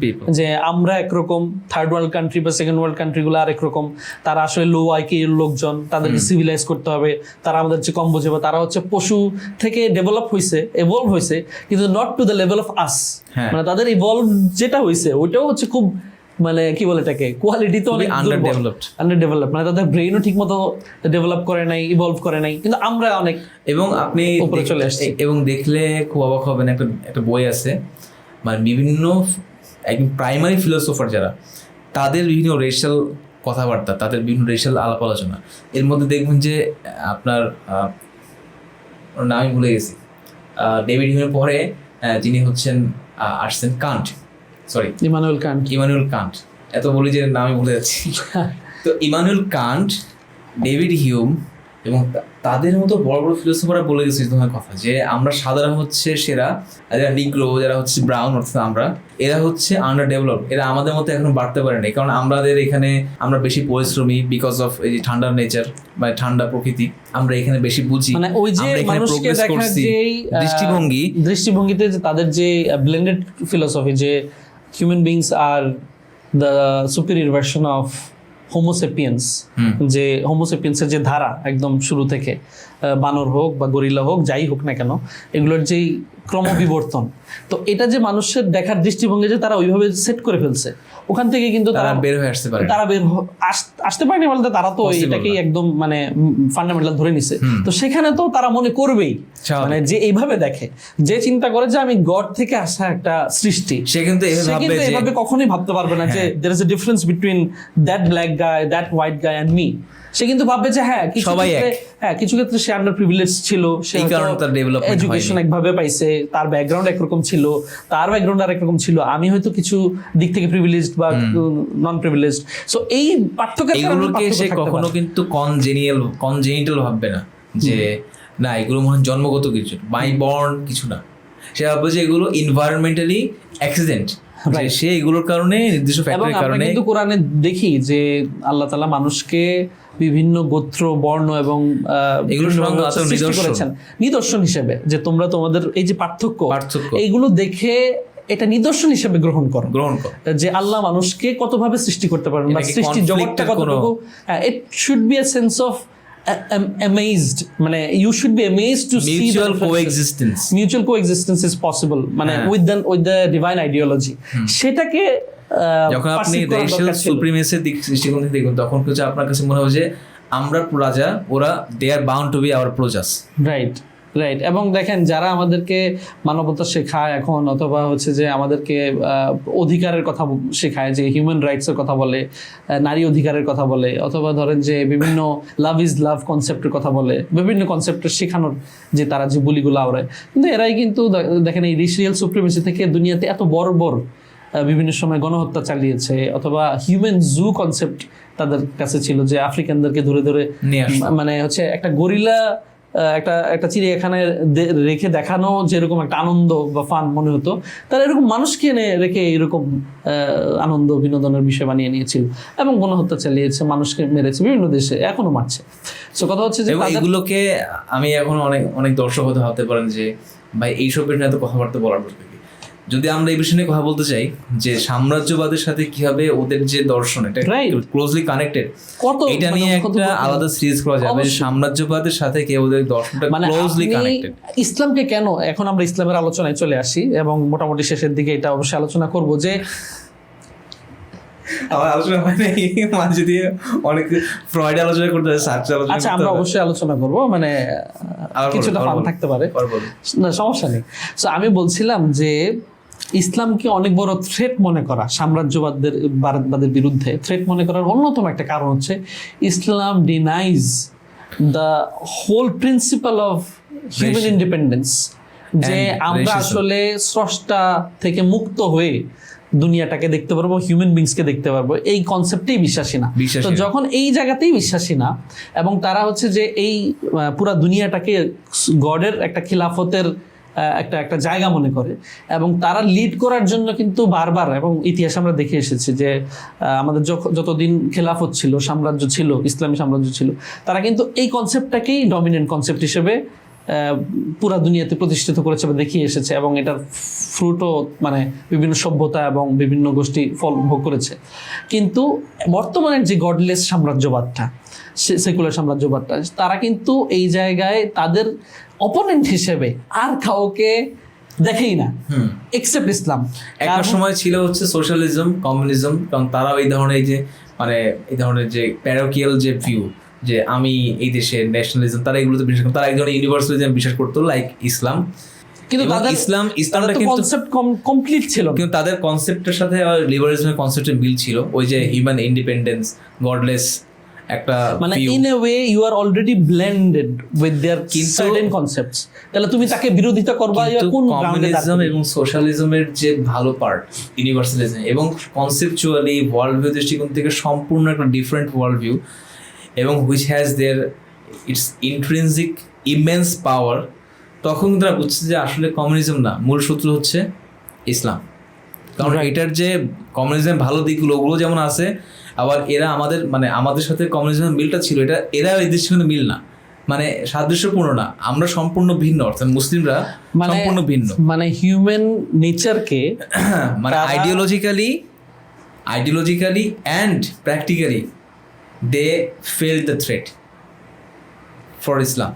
পিপল, যে আমরা একরকম, থার্ড ওয়ার্ল্ড কান্ট্রি বা সেকেন্ড ওয়ার্ল্ড কান্ট্রিগুলো আরেক রকম, তারা আসলে লো আইকিউর লোকজন, তাদেরকে সিভিলাইজ করতে হবে, তারা আমাদের যে কম বোঝে, তারা হচ্ছে পশু থেকে ডেভেলপ হয়েছে, এভলভ হয়েছে, কিন্তু not to the level of us. মানে তাদের ইভলভ যেটা হয়েছে ওইটাও হচ্ছে খুব, মানে কি বলে এটাকে, কোয়ালিটি তো অনেক আন্ডারডেভেলপড, মানে তাদের ব্রেইনও ঠিক মতো ডেভেলপ করে নাই, ইভলভ করে নাই, কিন্তু আমরা অনেক, এবং আপনি উপরে চলে আসছি। এবং দেখলে খুব অবাক হবেন, একটা বই আছে, মানে বিভিন্ন একদম প্রাইমারি ফিলোসোফার যারা, তাদের বিভিন্ন রেশিয়াল কথাবার্তা, তাদের বিভিন্ন রেশিয়াল আলাপ আলোচনা, এর মধ্যে দেখবেন যে আপনার নামই ভুলে গেছি, ডেভিড হিউমের পরে যিনি হচ্ছেন আসছেন কান্ট, ইমানুয়েল কান্ট, এত বলি যে নামই ভুলে যাচ্ছি। তো ইমানুয়েল কান্ট, ডেভিড হিউম এবং তাদের মতো বড় বড় ফিলোসফাররা বলে গেছে তোমার কথা, যে আমরা সাধারণ হচ্ছে সেরা, যারা নিগ্রো, যারা হচ্ছে ব্রাউন, অর্থাৎ এরা হচ্ছে আন্ডার ডেভেলপ, এরা আমাদের মতো এখন বাড়তে পারে না, কারণ আমাদের এখানে আমরা বেশি পরিশ্রমী, বিকজ অফ এই ঠান্ডার নেচার, মানে ঠান্ডা প্রকৃতি, আমরা এখানে বেশি বুঝি, মানে ওই যে মানুষকে দেখার যে দৃষ্টিভঙ্গিতে যে তাদের যে ব্লেন্ডেড ফিলোসফি, যে human beings are the superior version of Homo sapiens, যে হোমোসেপিয়েন্সের যে ধারা একদম শুরু থেকে, বানর হোক বা গরিলা হোক, যাই হোক না কেন, এগুলোর যেই ক্রমবিবর্তন, তো এটা যে মানুষের দেখার দৃষ্টিভঙ্গি যে তারা ওইভাবে সেট করে ফেলছে, ওখান থেকে কিন্তু তারা বের হয়ে আসতে পারে, তারা আসতে পারেনি বলতে তারা তো এটাকেই একদম মানে ফান্ডামেন্টাল ধরে নিছে। তো সেখানে তো তারা মনে করবেই, মানে যে এইভাবে দেখে, যে চিন্তা করে যে আমি গড থেকে আসা একটা সৃষ্টি, সে কিন্তু এভাবে কখনোই ভাবতে পারবে না যে there is a difference between that black guy, that white guy and me। সে কিন্তু ভাববে যে কিছু ক্ষেত্রে সে আন্ডার প্রিভিলেজ ছিল, সে এডুকেশন একভাবে পাইছে, তার ব্যাকগ্রাউন্ড একরকম ছিল, তার ব্যাকগ্রাউন্ড আর একরকম ছিল, আমি হয়তো কিছু দিক থেকে প্রিভিলেজড বা নন প্রিভিলেজড। সো এই পার্থক্যের কারণে সে কখনো কিন্তু কনজেনিটাল ভাববে না যে না এগুলো মনে হয় জন্মগত কিছু, বাই বর্ন কিছু না। সে ভাববে যে এগুলো এনভায়রনমেন্টালি অ্যাক্সিডেন্ট, সে এগুলোর কারণে নির্দিষ্ট ফ্যাক্টরের কারণে। কিন্তু কোরআনে দেখি যে আল্লাহ তাআলা মানুষকে বিভিন্ন গোত্র, বর্ণ এবং নিদর্শন হিসেবে, যে তোমরা তোমাদের এই যে পার্থক্য এইগুলো দেখে এটা নিদর্শন হিসেবে গ্রহণ করো, যে আল্লাহ মানুষকে কতভাবে সৃষ্টি করতে পারেন বা সৃষ্টি জগৎটা কতটুকু। It should be a sense of amazed, মানে you should be amazed to see mutual coexistence is possible, মানে with the divine ideology। সেটাকে যখন আপনি রেশিয়াল সুপ্রিমেসির দৃষ্টিকোণ থেকে দেখুন, তখন কিছু আপনার কাছে মনে হয় যে আমরা রাজা, ওরা they are bound to be our প্রজাস। রাইট। এবং দেখেন যারা আমাদেরকে মানবতা শেখায় এখন, অথবা হচ্ছে যে আমাদেরকে অধিকারের কথা শেখায়, যে হিউম্যান রাইটসের কথা বলে, নারী অধিকারের কথা বলে, অথবা ধরেন যে বিভিন্ন লাভ ইজ লাভ কনসেপ্টের কথা বলে, বিভিন্ন কনসেপ্টের শেখানোর যে তারা যে বলিগুলো আওড়ায়, কিন্তু এরাই কিন্তু দেখেন এই রেশিয়াল সুপ্রিমেসি থেকে দুনিয়াতে এত বর্বর বিভিন্ন সময় গণহত্যা চালিয়েছে, অথবা হিউম্যান জু কনসেপ্ট তাদের কাছে ছিল, যে আফ্রিকানদেরকে ধরে ধরে মানে হচ্ছে একটা গরিলা একটা চিড়িয়াখানায় রেখে দেখানো যেরকম একটা আনন্দ বা ফান মনে হতো, তারা এরকম মানুষকে এনে রেখে এরকম আনন্দ বিনোদনের বিষয় বানিয়ে নিয়েছিল এবং গণহত্যা চালিয়েছে, মানুষকে মেরেছে, বিভিন্ন দেশে এখনো মারছে। সো কথা হচ্ছে যে এগুলোকে আমি এখন অনেক দর্শক হতে ভাবতে পারেন যে ভাই এইসব বিষয়ে এত কথাবার্তা বলার দরকার কি? যদি আমরা এই বিষয়ে কথা বলতে চাই যে সাম্রাজ্যবাদের সাথে কিভাবে ওদের যে দর্শন, এটা ক্লোজলি কানেক্টেড, এটা নিয়ে একটা আলাদা সিরিজ করা যাবে, সাম্রাজ্যবাদের সাথে কি ওদের দর্শনটা ক্লোজলি কানেক্টেড। ইসলামকে কেন, এখন আমরা ইসলামের আলোচনায় চলে আসি এবং মোটামুটি শেষের দিকে এটা অবশ্যই আলোচনা করব, যে আমার আলোচনা মানে মাঝে দিয়ে অনেক ফ্রয়েড আলোচনা করতে হয়, আচ্ছা আমরা অবশ্যই আলোচনা করব, মানে কিছুটা ফান থাকতে পারে, না সমস্যা নেই। সো আমি বলছিলাম যে ইসলামকে অনেক বড় থ্রেট মনে করা, সাম্রাজ্যবাদের বিরুদ্ধে থ্রেট মনে করার অন্যতম একটা কারণ হচ্ছে Islam denies the whole principle of human independence, যে আমরা আসলে স্রষ্টা থেকে মুক্ত হয়ে দুনিয়াটাকে দেখতে পারবো, হিউম্যান বিংসকে দেখতে পারবো, এই কনসেপ্টেই বিশ্বাসী না। তো যখন এই জায়গাতেই বিশ্বাসী না, এবং তারা হচ্ছে যে এই পুরা দুনিয়াটাকে গডের একটা খিলাফতের একটা জায়গা মনে করে, এবং তারা লিড করার জন্য কিন্তু বারবার, এবং ইতিহাসে আমরা দেখে এসেছি যে আমাদের যতদিন খেলাফত ছিল, সাম্রাজ্য ছিল, ইসলামী সাম্রাজ্য ছিল, তারা কিন্তু এই কনসেপ্টটাকেই ডমিনেন্ট কনসেপ্ট হিসেবে পুরা দুনিয়াতে প্রতিষ্ঠিত করেছে বা দেখিয়ে এসেছে, এবং এটার ফ্রুটও মানে বিভিন্ন সভ্যতা এবং বিভিন্ন গোষ্ঠী ফল ভোগ করেছে। কিন্তু বর্তমানে যে গডলেস সাম্রাজ্যবাদটা, সেকুলার সাম্রাজ্যবাদটা, তারা কিন্তু এই জায়গায় তাদের অপোনেন্ট হিসেবে আর কাউকে দেখেই না এক্সেপ্ট ইসলাম। একটা সময় ছিল হচ্ছে সোশ্যালিজম, কমিউনিজম, কারণ তারাও এই ধরনের যে মানে এই ধরনের যে প্যারোকিয়াল যে ভিউ, যে আমি এই দেশের ন্যাশনালিজম, তারা এগুলোতে বিশ্বাস করতো, তারা এক ধরনের ইউনিভার্সালিজম বিশ্বাস করতো লাইক ইসলাম। কিন্তু ইসলামটা কিন্তু কনসেপ্ট কমপ্লিট ছিল, কিন্তু তাদের কনসেপ্টের সাথে লিবারালিজমের কনসেপ্টের মিল ছিল, ওই যে হিউম্যান ইন্ডিপেন্ডেন্স, গডলেস একটা, মানে in a way you are already blended with their certain concepts. তাহলে তুমি তাকে বিরোধিতা করবা কোন গ্রাউন্ডে? কমিউনিজম এবং সোশ্যালিজমের যে ভালো পার্ট ইউনিভার্সালিজম এবং কনসেপচুয়ালি ওয়ার্ল্ড ভিউ দৃষ্টিকোণ থেকে সম্পূর্ণ একটা ডিফারেন্ট ওয়ার্ল্ড ভিউ, এবং which has their its intrinsic immense power, তখন তারা বুঝছে যে আসলে কমিউনিজম না, মূল শত্রু হচ্ছে ইসলাম। কারণ এটার যে কমিউনিজম ভালো দিকগুলো ওগুলো যেমন আছে, আবার এরা আমাদের সাথে কমিউনিজমের মিলটা ছিল, এটা এরা এই দৃষ্টিকোণে মিল না, মানে সাদৃশ্যপূর্ণ না, আমরা সম্পূর্ণ ভিন্ন, অর্থাৎ মুসলিমরা সম্পূর্ণ ভিন্ন, মানে হিউম্যান নেচারকে মানে ideologically and practically they felt the threat for Islam,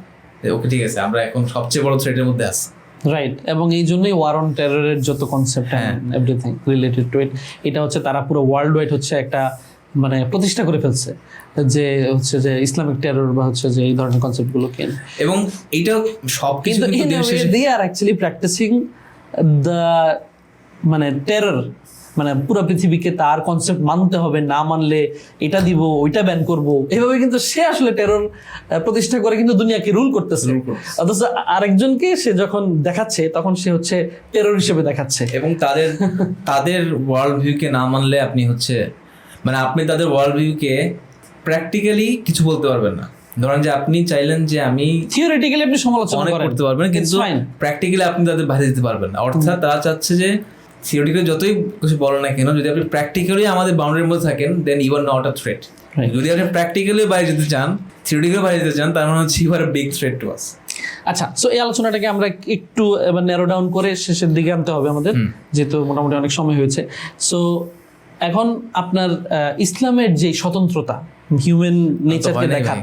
ওকে ঠিক আছে, আমরা এখন সবচেয়ে বড় থ্রেটের মধ্যে আছি। রাইট, এবং এই জন্যই ওয়ার অন টেররের যত কনসেপ্ট এভরিথিং রিলেটেড টু ইট, এটা হচ্ছে তারা পুরো ওয়ার্ল্ড ওয়াইড হচ্ছে একটা মানে প্রতিষ্ঠা করে ফেলছে যে হচ্ছে যে ইসলামিক টেরর বা হচ্ছে যে এই ধরনের কনসেপ্টগুলোকে, এবং এইটা সব কিছু কিন্তু দে আর অ্যাকচুয়ালি প্র্যাকটিসিং দ্য মানে টেরর, মানে পুরো পৃথিবীকে তার কনসেপ্ট মানতে হবে, না মানলে এটা দিব ওইটা ব্যান করব, এভাবে কিন্তু সে আসলে টেরর প্রতিষ্ঠা করে কিন্তু দুনিয়াকে রুল করতেছে। অথচ আরেকজনকে সে যখন দেখাচ্ছে তখন সে হচ্ছে টেরর হিসেবে দেখাচ্ছে। এবং তাদের ওয়ার্ল্ড ভিউকে না মানলে আপনি হচ্ছে মানে আপনি তাদের ওয়ার্ল্ড ভিউকে প্র্যাকটিক্যালি কিছু বলতে পারবেন না। ধরেন যে আপনি চাইলেন যে আমি থিওরিটিক্যালি আপনি সমালোচনা করতে পারবেন, কিন্তু প্র্যাকটিক্যালি আপনি তাদের বাধা দিতে পারবেন না। অর্থাৎ তারা চাচ্ছে যে থিওরিটিক্যালি যতই কিছু বলো না কেন, যদি আপনি প্র্যাকটিক্যালি আমাদের বাউন্ডারির মধ্যে থাকেন then you are not a threat. যদি আপনি প্র্যাকটিক্যালি বাইরে যেতে চান, থিওরিটিক্যালি বাইরে যেতে চান, তার মানে হচ্ছে you are a big threat to us. আচ্ছা, সো এই আলোচনাটাকে আমরা একটু এবার ন্যারো ডাউন করে শেষের দিকে আনতে হবে আমাদের, যেহেতু মোটামুটি অনেক সময় হয়েছে। সো এখন আপনার ইসলামের যে স্বতন্ত্রতা, হিউম্যান নেচারকে দেখার,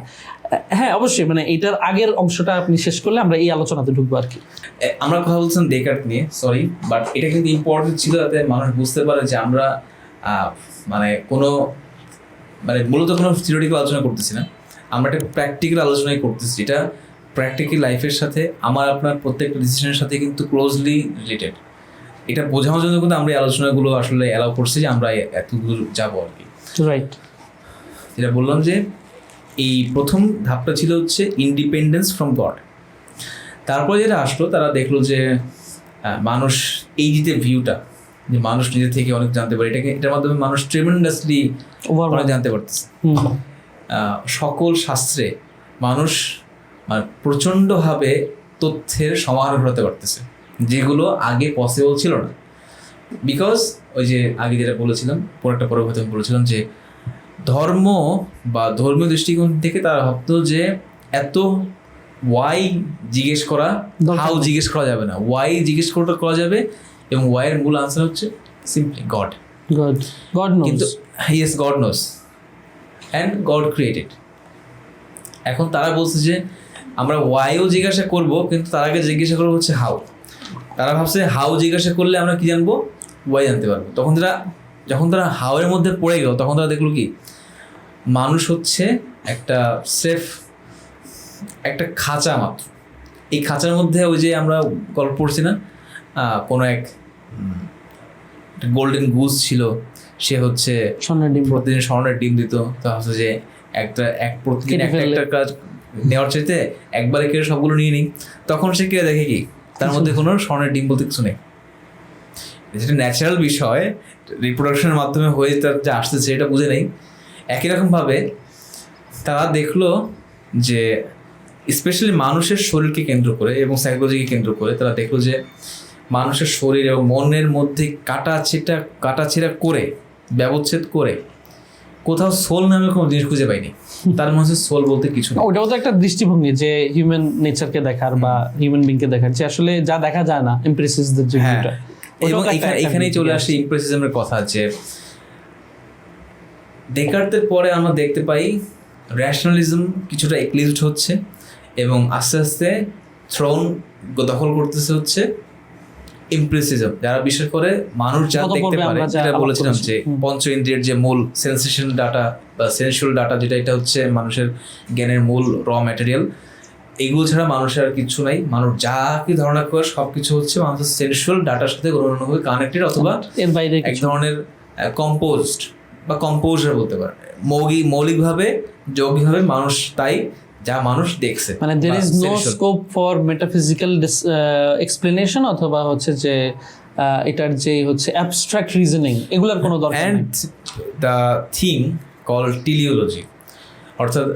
হ্যাঁ অবশ্যই, মানে এটার আগের অংশটা আপনি শেষ করলে আমরা এই আলোচনাতে ঢুকবো আর কি। আমরা কথা বলছিলাম ডেকার্ট নিয়ে, সরি, বাট এটা কিন্তু ইম্পর্টেন্ট ছিল যাতে মানুষ বুঝতে পারে যে আমরা মানে কোনো মানে মূলত কোনো থিওরিটিক্যাল আলোচনা করতেছি না, আমরা একটা প্র্যাকটিক্যাল আলোচনাই করতেছি। এটা প্র্যাকটিক্যাল লাইফের সাথে আমার আপনার প্রত্যেকটা ডিসিশনের সাথে কিন্তু ক্লোজলি রিলেটেড। এটা বোঝানোর জন্য কিন্তু আমরা এই আলোচনাগুলো আসলে অ্যালাউ করছি যে আমরা এত দূর যাবো আর কি। রাইট, যেটা বললাম যে এই প্রথম ধাপটা ছিল হচ্ছে ইন্ডিপেন্ডেন্স ফ্রম গড। তারপরে যেটা আসলো, তারা দেখলো যে মানুষ এই যে ভিউটা, যে মানুষ নিজে থেকে অনেক জানতে পারে, এটার মাধ্যমে মানুষ ট্রেমেন্ডাসলি অনেক জানতে পারতেছে। সকল শাস্ত্রে মানুষ মানে প্রচণ্ডভাবে তথ্যের সমাহার হতে পারতেছে, যেগুলো আগে পসিবল ছিল না। বিকজ ওই যে আগে যেটা বলেছিলাম, পরেরটা পরে হয়তো বলেছিলাম যে ধর্ম বা ধর্মীয় দৃষ্টিকোণ থেকে তারা ভাবতো যে এত ওয়াই জিজ্ঞেস করা, হাউ জিজ্ঞেস করা যাবে না, ওয়াই জিজ্ঞেস করা যাবে, এবং ওয়াই এর মূল আনসার হচ্ছে সিম্পলি গড। কিন্তু yes, God knows and God created. এখন তারা বলছে যে আমরা ওয়াইও জিজ্ঞাসা করব, কিন্তু তার আগে জিজ্ঞাসা করবো হচ্ছে হাউ। তারা ভাবছে হাউ জিজ্ঞাসা করলে আমরা কি জানবো, ওয়াই জানতে পারবো। যখন তারা হাওয়ের মধ্যে পড়ে গেল, তখন তারা দেখলো কি মানুষ হচ্ছে একটা সেফ একটা খাঁচা মাত্র। এই খাঁচার মধ্যে ওই যে আমরা গল্প পড়ছি না, কোনো এক গোল্ডেন গুজ ছিল, সে হচ্ছে প্রতিদিন স্বর্ণের ডিম দিত। তো হচ্ছে যে প্রতিদিন একটা কাজ নেওয়ার চাইতে একবারে কেটে সবগুলো নিয়ে নিই। তখন সে কেটে দেখে কি তার মধ্যে কোনো স্বর্ণের ডিম বলতে কিছু নেই। যেটা ন্যাচারাল বিষয়, রিপ্রোডাকশনের মাধ্যমে হয়ে তার যা আসতেছে এটা বুঝে নেই। একই রকমভাবে তারা দেখলো যে স্পেশালি মানুষের শরীরকে কেন্দ্র করে এবং সাইকোলজিকে কেন্দ্র করে তারা দেখলো যে মানুষের শরীর এবং মনের মধ্যে কাটাছেঁড়া করে, ব্যবচ্ছেদ করে কোথাও সোল নামে কোনো জিনিস খুঁজে পাইনি। তার মধ্যে সোল বলতে কিছু না। ওটাও তো একটা দৃষ্টিভঙ্গি যে হিউম্যান নেচারকে দেখার বা হিউম্যান বিংকে দেখার, যে আসলে যা দেখা যায় না, ইমপ্রেসিসদের যে ভিউটা। এবং এখানেই চলে আসে ইমপ্রেসিজমের কথা, যে ডেকার্টের পরে আমরা দেখতে পাই র্যাশনালিজম কিছুটা এক্লিপসড হচ্ছে এবং আস্তে আস্তে থ্রোন দখল করতেছে হচ্ছে ইমপ্রেসিজম, যারা বিশ্বাস করে মানুষ যা দেখতে পারে। যেটা বলেছিলাম যে পঞ্চ ইন্দ্রিয়ের যে মূল সেন্সেশন ডাটা বা সেন্সুয়াল ডাটা, যেটা এটা হচ্ছে মানুষের জ্ঞানের মূল র ম্যাটেরিয়াল, এগুলো ছাড়া মানুষের আর কিছু নাই। মানুষ যা কি ধারণা করে সবকিছু হচ্ছে মানুষের সেন্সুয়াল ডাটার সাথে কোনোভাবে কানেক্টেড, অথবা এর বাইরে এক ধরনের কম্পোজড বা কম্পোজার বলতে পারে, মৌলিকভাবে যৌগিকভাবে মানুষ তাই যা মানুষ দেখছে। মানে there is no scope for metaphysical explanation, অথবা হচ্ছে যে এটার যে হচ্ছে abstract reasoning, এগুলোর কোনো দরকার নেই। And the thing called teleology, অর্থাৎ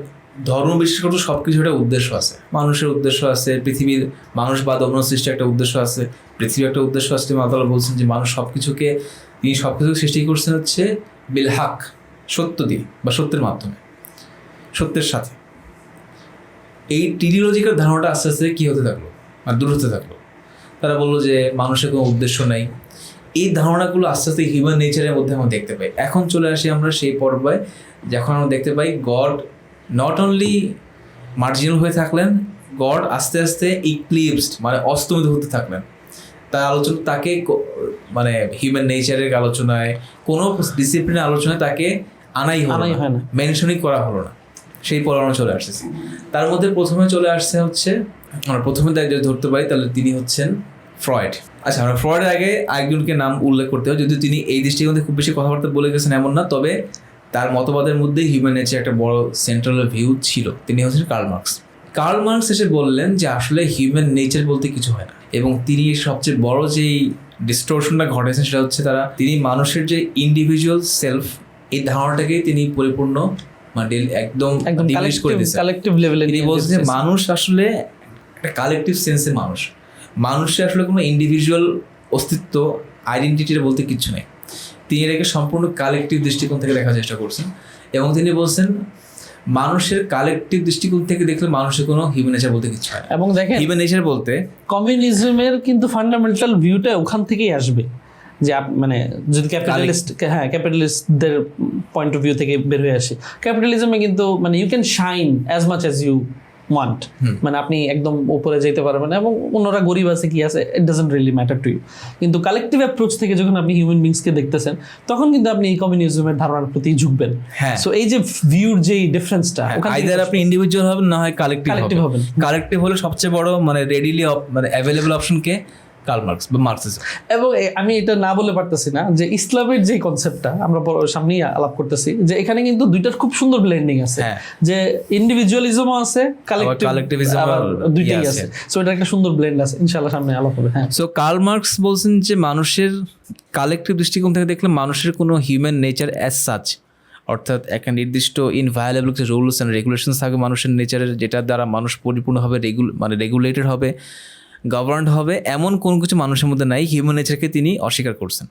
ধর্ম বিশ্বাস করতে সব কিছু একটা উদ্দেশ্য আছে, মানুষের উদ্দেশ্য আছে, পৃথিবীর মানুষ বা অন্য সৃষ্টির একটা উদ্দেশ্য আছে, পৃথিবীর একটা উদ্দেশ্য আছে। আল্লাহ বলছেন যে মানুষ তিনি সবকিছু সৃষ্টি করছেন হচ্ছে বিল হক, সত্য দিয়ে বা সত্যের মাধ্যমে, সত্যের সাথে। এই টেলিওলজিক্যাল ধারণাটা আস্তে আস্তে কী হতে থাকলো, আর দূর হতে থাকলো। তারা বললো যে মানুষের কোনো উদ্দেশ্য নাই। এই ধারণাগুলো আস্তে আস্তে হিউম্যান নেচারের মধ্যে আমরা দেখতে পাই। এখন চলে আসি আমরা সেই পর্যায়ে যখন আমরা দেখতে পাই গড নট অনলি মার্জিনাল হয়ে থাকলেন, গড আস্তে আস্তে ইক্লিপসড মানে অস্তমিত হতে থাকলেন। তার আলোচনা তাকে মানে হিউম্যান নেচারের আলোচনায় কোনো ডিসিপ্লিনের আলোচনায় তাকে আনাই হয় না, মেনশনই করা হলো না। সেই পর আমরা চলে আসতেছি। তার মধ্যে প্রথমে চলে আসছে হচ্ছে, আমরা প্রথমে যদি ধরতে পারি তাহলে তিনি হচ্ছেন ফ্রয়েড। আচ্ছা, আমরা ফ্রয়েডের আগে আরেকজনকে নাম উল্লেখ করতে হবে, যদিও তিনি এই দৃষ্টির মধ্যে খুব বেশি কথাবার্তা বলে গেছেন এমন না, তবে তার মতবাদের মধ্যে হিউম্যান নেচার একটা বড় সেন্ট্রাল ভিউ ছিল। তিনি হচ্ছেন কার্ল মার্কস। কার্ল মার্কস এসে বললেন যে আসলে হিউম্যান নেচার বলতে কিছু হয় না, এবং তিনি সবচেয়ে বড় যেই ডিস্টরশনটা ঘটেছেন সেটা হচ্ছে তিনি মানুষের যে ইন্ডিভিজুয়াল সেলফ, এই ধারণাটাকে তিনি পরিপূর্ণ মানে একদম ডিমিনিশ করে দিয়েছেন। কালেকটিভ লেভেলে তিনি বলছেন যে মানুষ আসলে একটা কালেকটিভ সেন্সের মানুষের আসলে কোনো ইন্ডিভিজুয়াল অস্তিত্ব, আইডেন্টিটির বলতে কিছু নেই। তিনি এটাকে সম্পূর্ণ কালেকটিভ দৃষ্টিকোণ থেকে দেখার চেষ্টা করছেন, এবং তিনি বলছেন মানুষের কালেকটিভ দৃষ্টিকোণ থেকে দেখলে মানুষের কোনো হিউম্যান নেচার বলতে কিছু হয়। এবং দেখেন হিউম্যান নেচার বলতে কমিউনিজমের কিন্তু ফান্ডামেন্টাল ভিউটা ওখান থেকেই আসবে, যে মানে যদি ক্যাপিটালিস্টদের পয়েন্ট অফ ভিউ থেকে বের হয়ে আসে, ক্যাপিটালিজমে কিন্তু মানে you can shine as much as you want, মানে আপনি একদম উপরে যেতে পারবেন, এবং অন্যরা গরিব আছে কি আছে it doesn't really matter to you. কিন্তু কালেকটিভ অ্যাপ্রোচ থেকে যখন আপনি হিউম্যান বিংসকে দেখতেছেন, তখন কিন্তু আপনি এই কমিউনিজমের ধারণার প্রতি ঝুঁকবেন। সো এই যে ভিউর যে ডিফারেন্সটা, আইদার আপনি ইন্ডিভিজুয়াল হবেন না হয় কালেকটিভ হবেন। কালেকটিভ হলে সবচেয়ে বড় মানে রেডিলি মানে অ্যাভেলেবল অপশনকে কার্ল মার্কস বা মার্কসিজম। এবং আমি এটা না বলে পারতেছি না যে ইসলামের যে কনসেপ্টটা আমরা সামনেই আলাপ করতেছি, যে এখানে কিন্তু দুইটার খুব সুন্দর ব্লেন্ডিং আছে, যে ইন্ডিভিজুয়ালিজমও আছে, কালেকটিভিজম দুইটাই আছে। সো এটা একটা সুন্দর ব্লেন্ড আছে, ইনশাআল্লাহ সামনে আলাপ হবে। হ্যাঁ, সো কার্ল মার্কস বলছেন যে মানুষের কালেকটিভ দৃষ্টিকোণ থেকে দেখলে মানুষের কোনো হিউম্যান নেচার অ্যাজ সাচ, অর্থাৎ একটা নির্দিষ্ট ইনভায়োলেবল কিছু রুলস অ্যান্ড রেগুলেশনস থাকবে মানুষের নেচারের, যেটার দ্বারা মানুষ পরিপূর্ণভাবে রেগুলেটেড হবে, গভর্নড হবে, এমন কোনো কিছু মানুষের মধ্যে নাই। হিউম্যান নেচারকে তিনি অস্বীকার করছেন।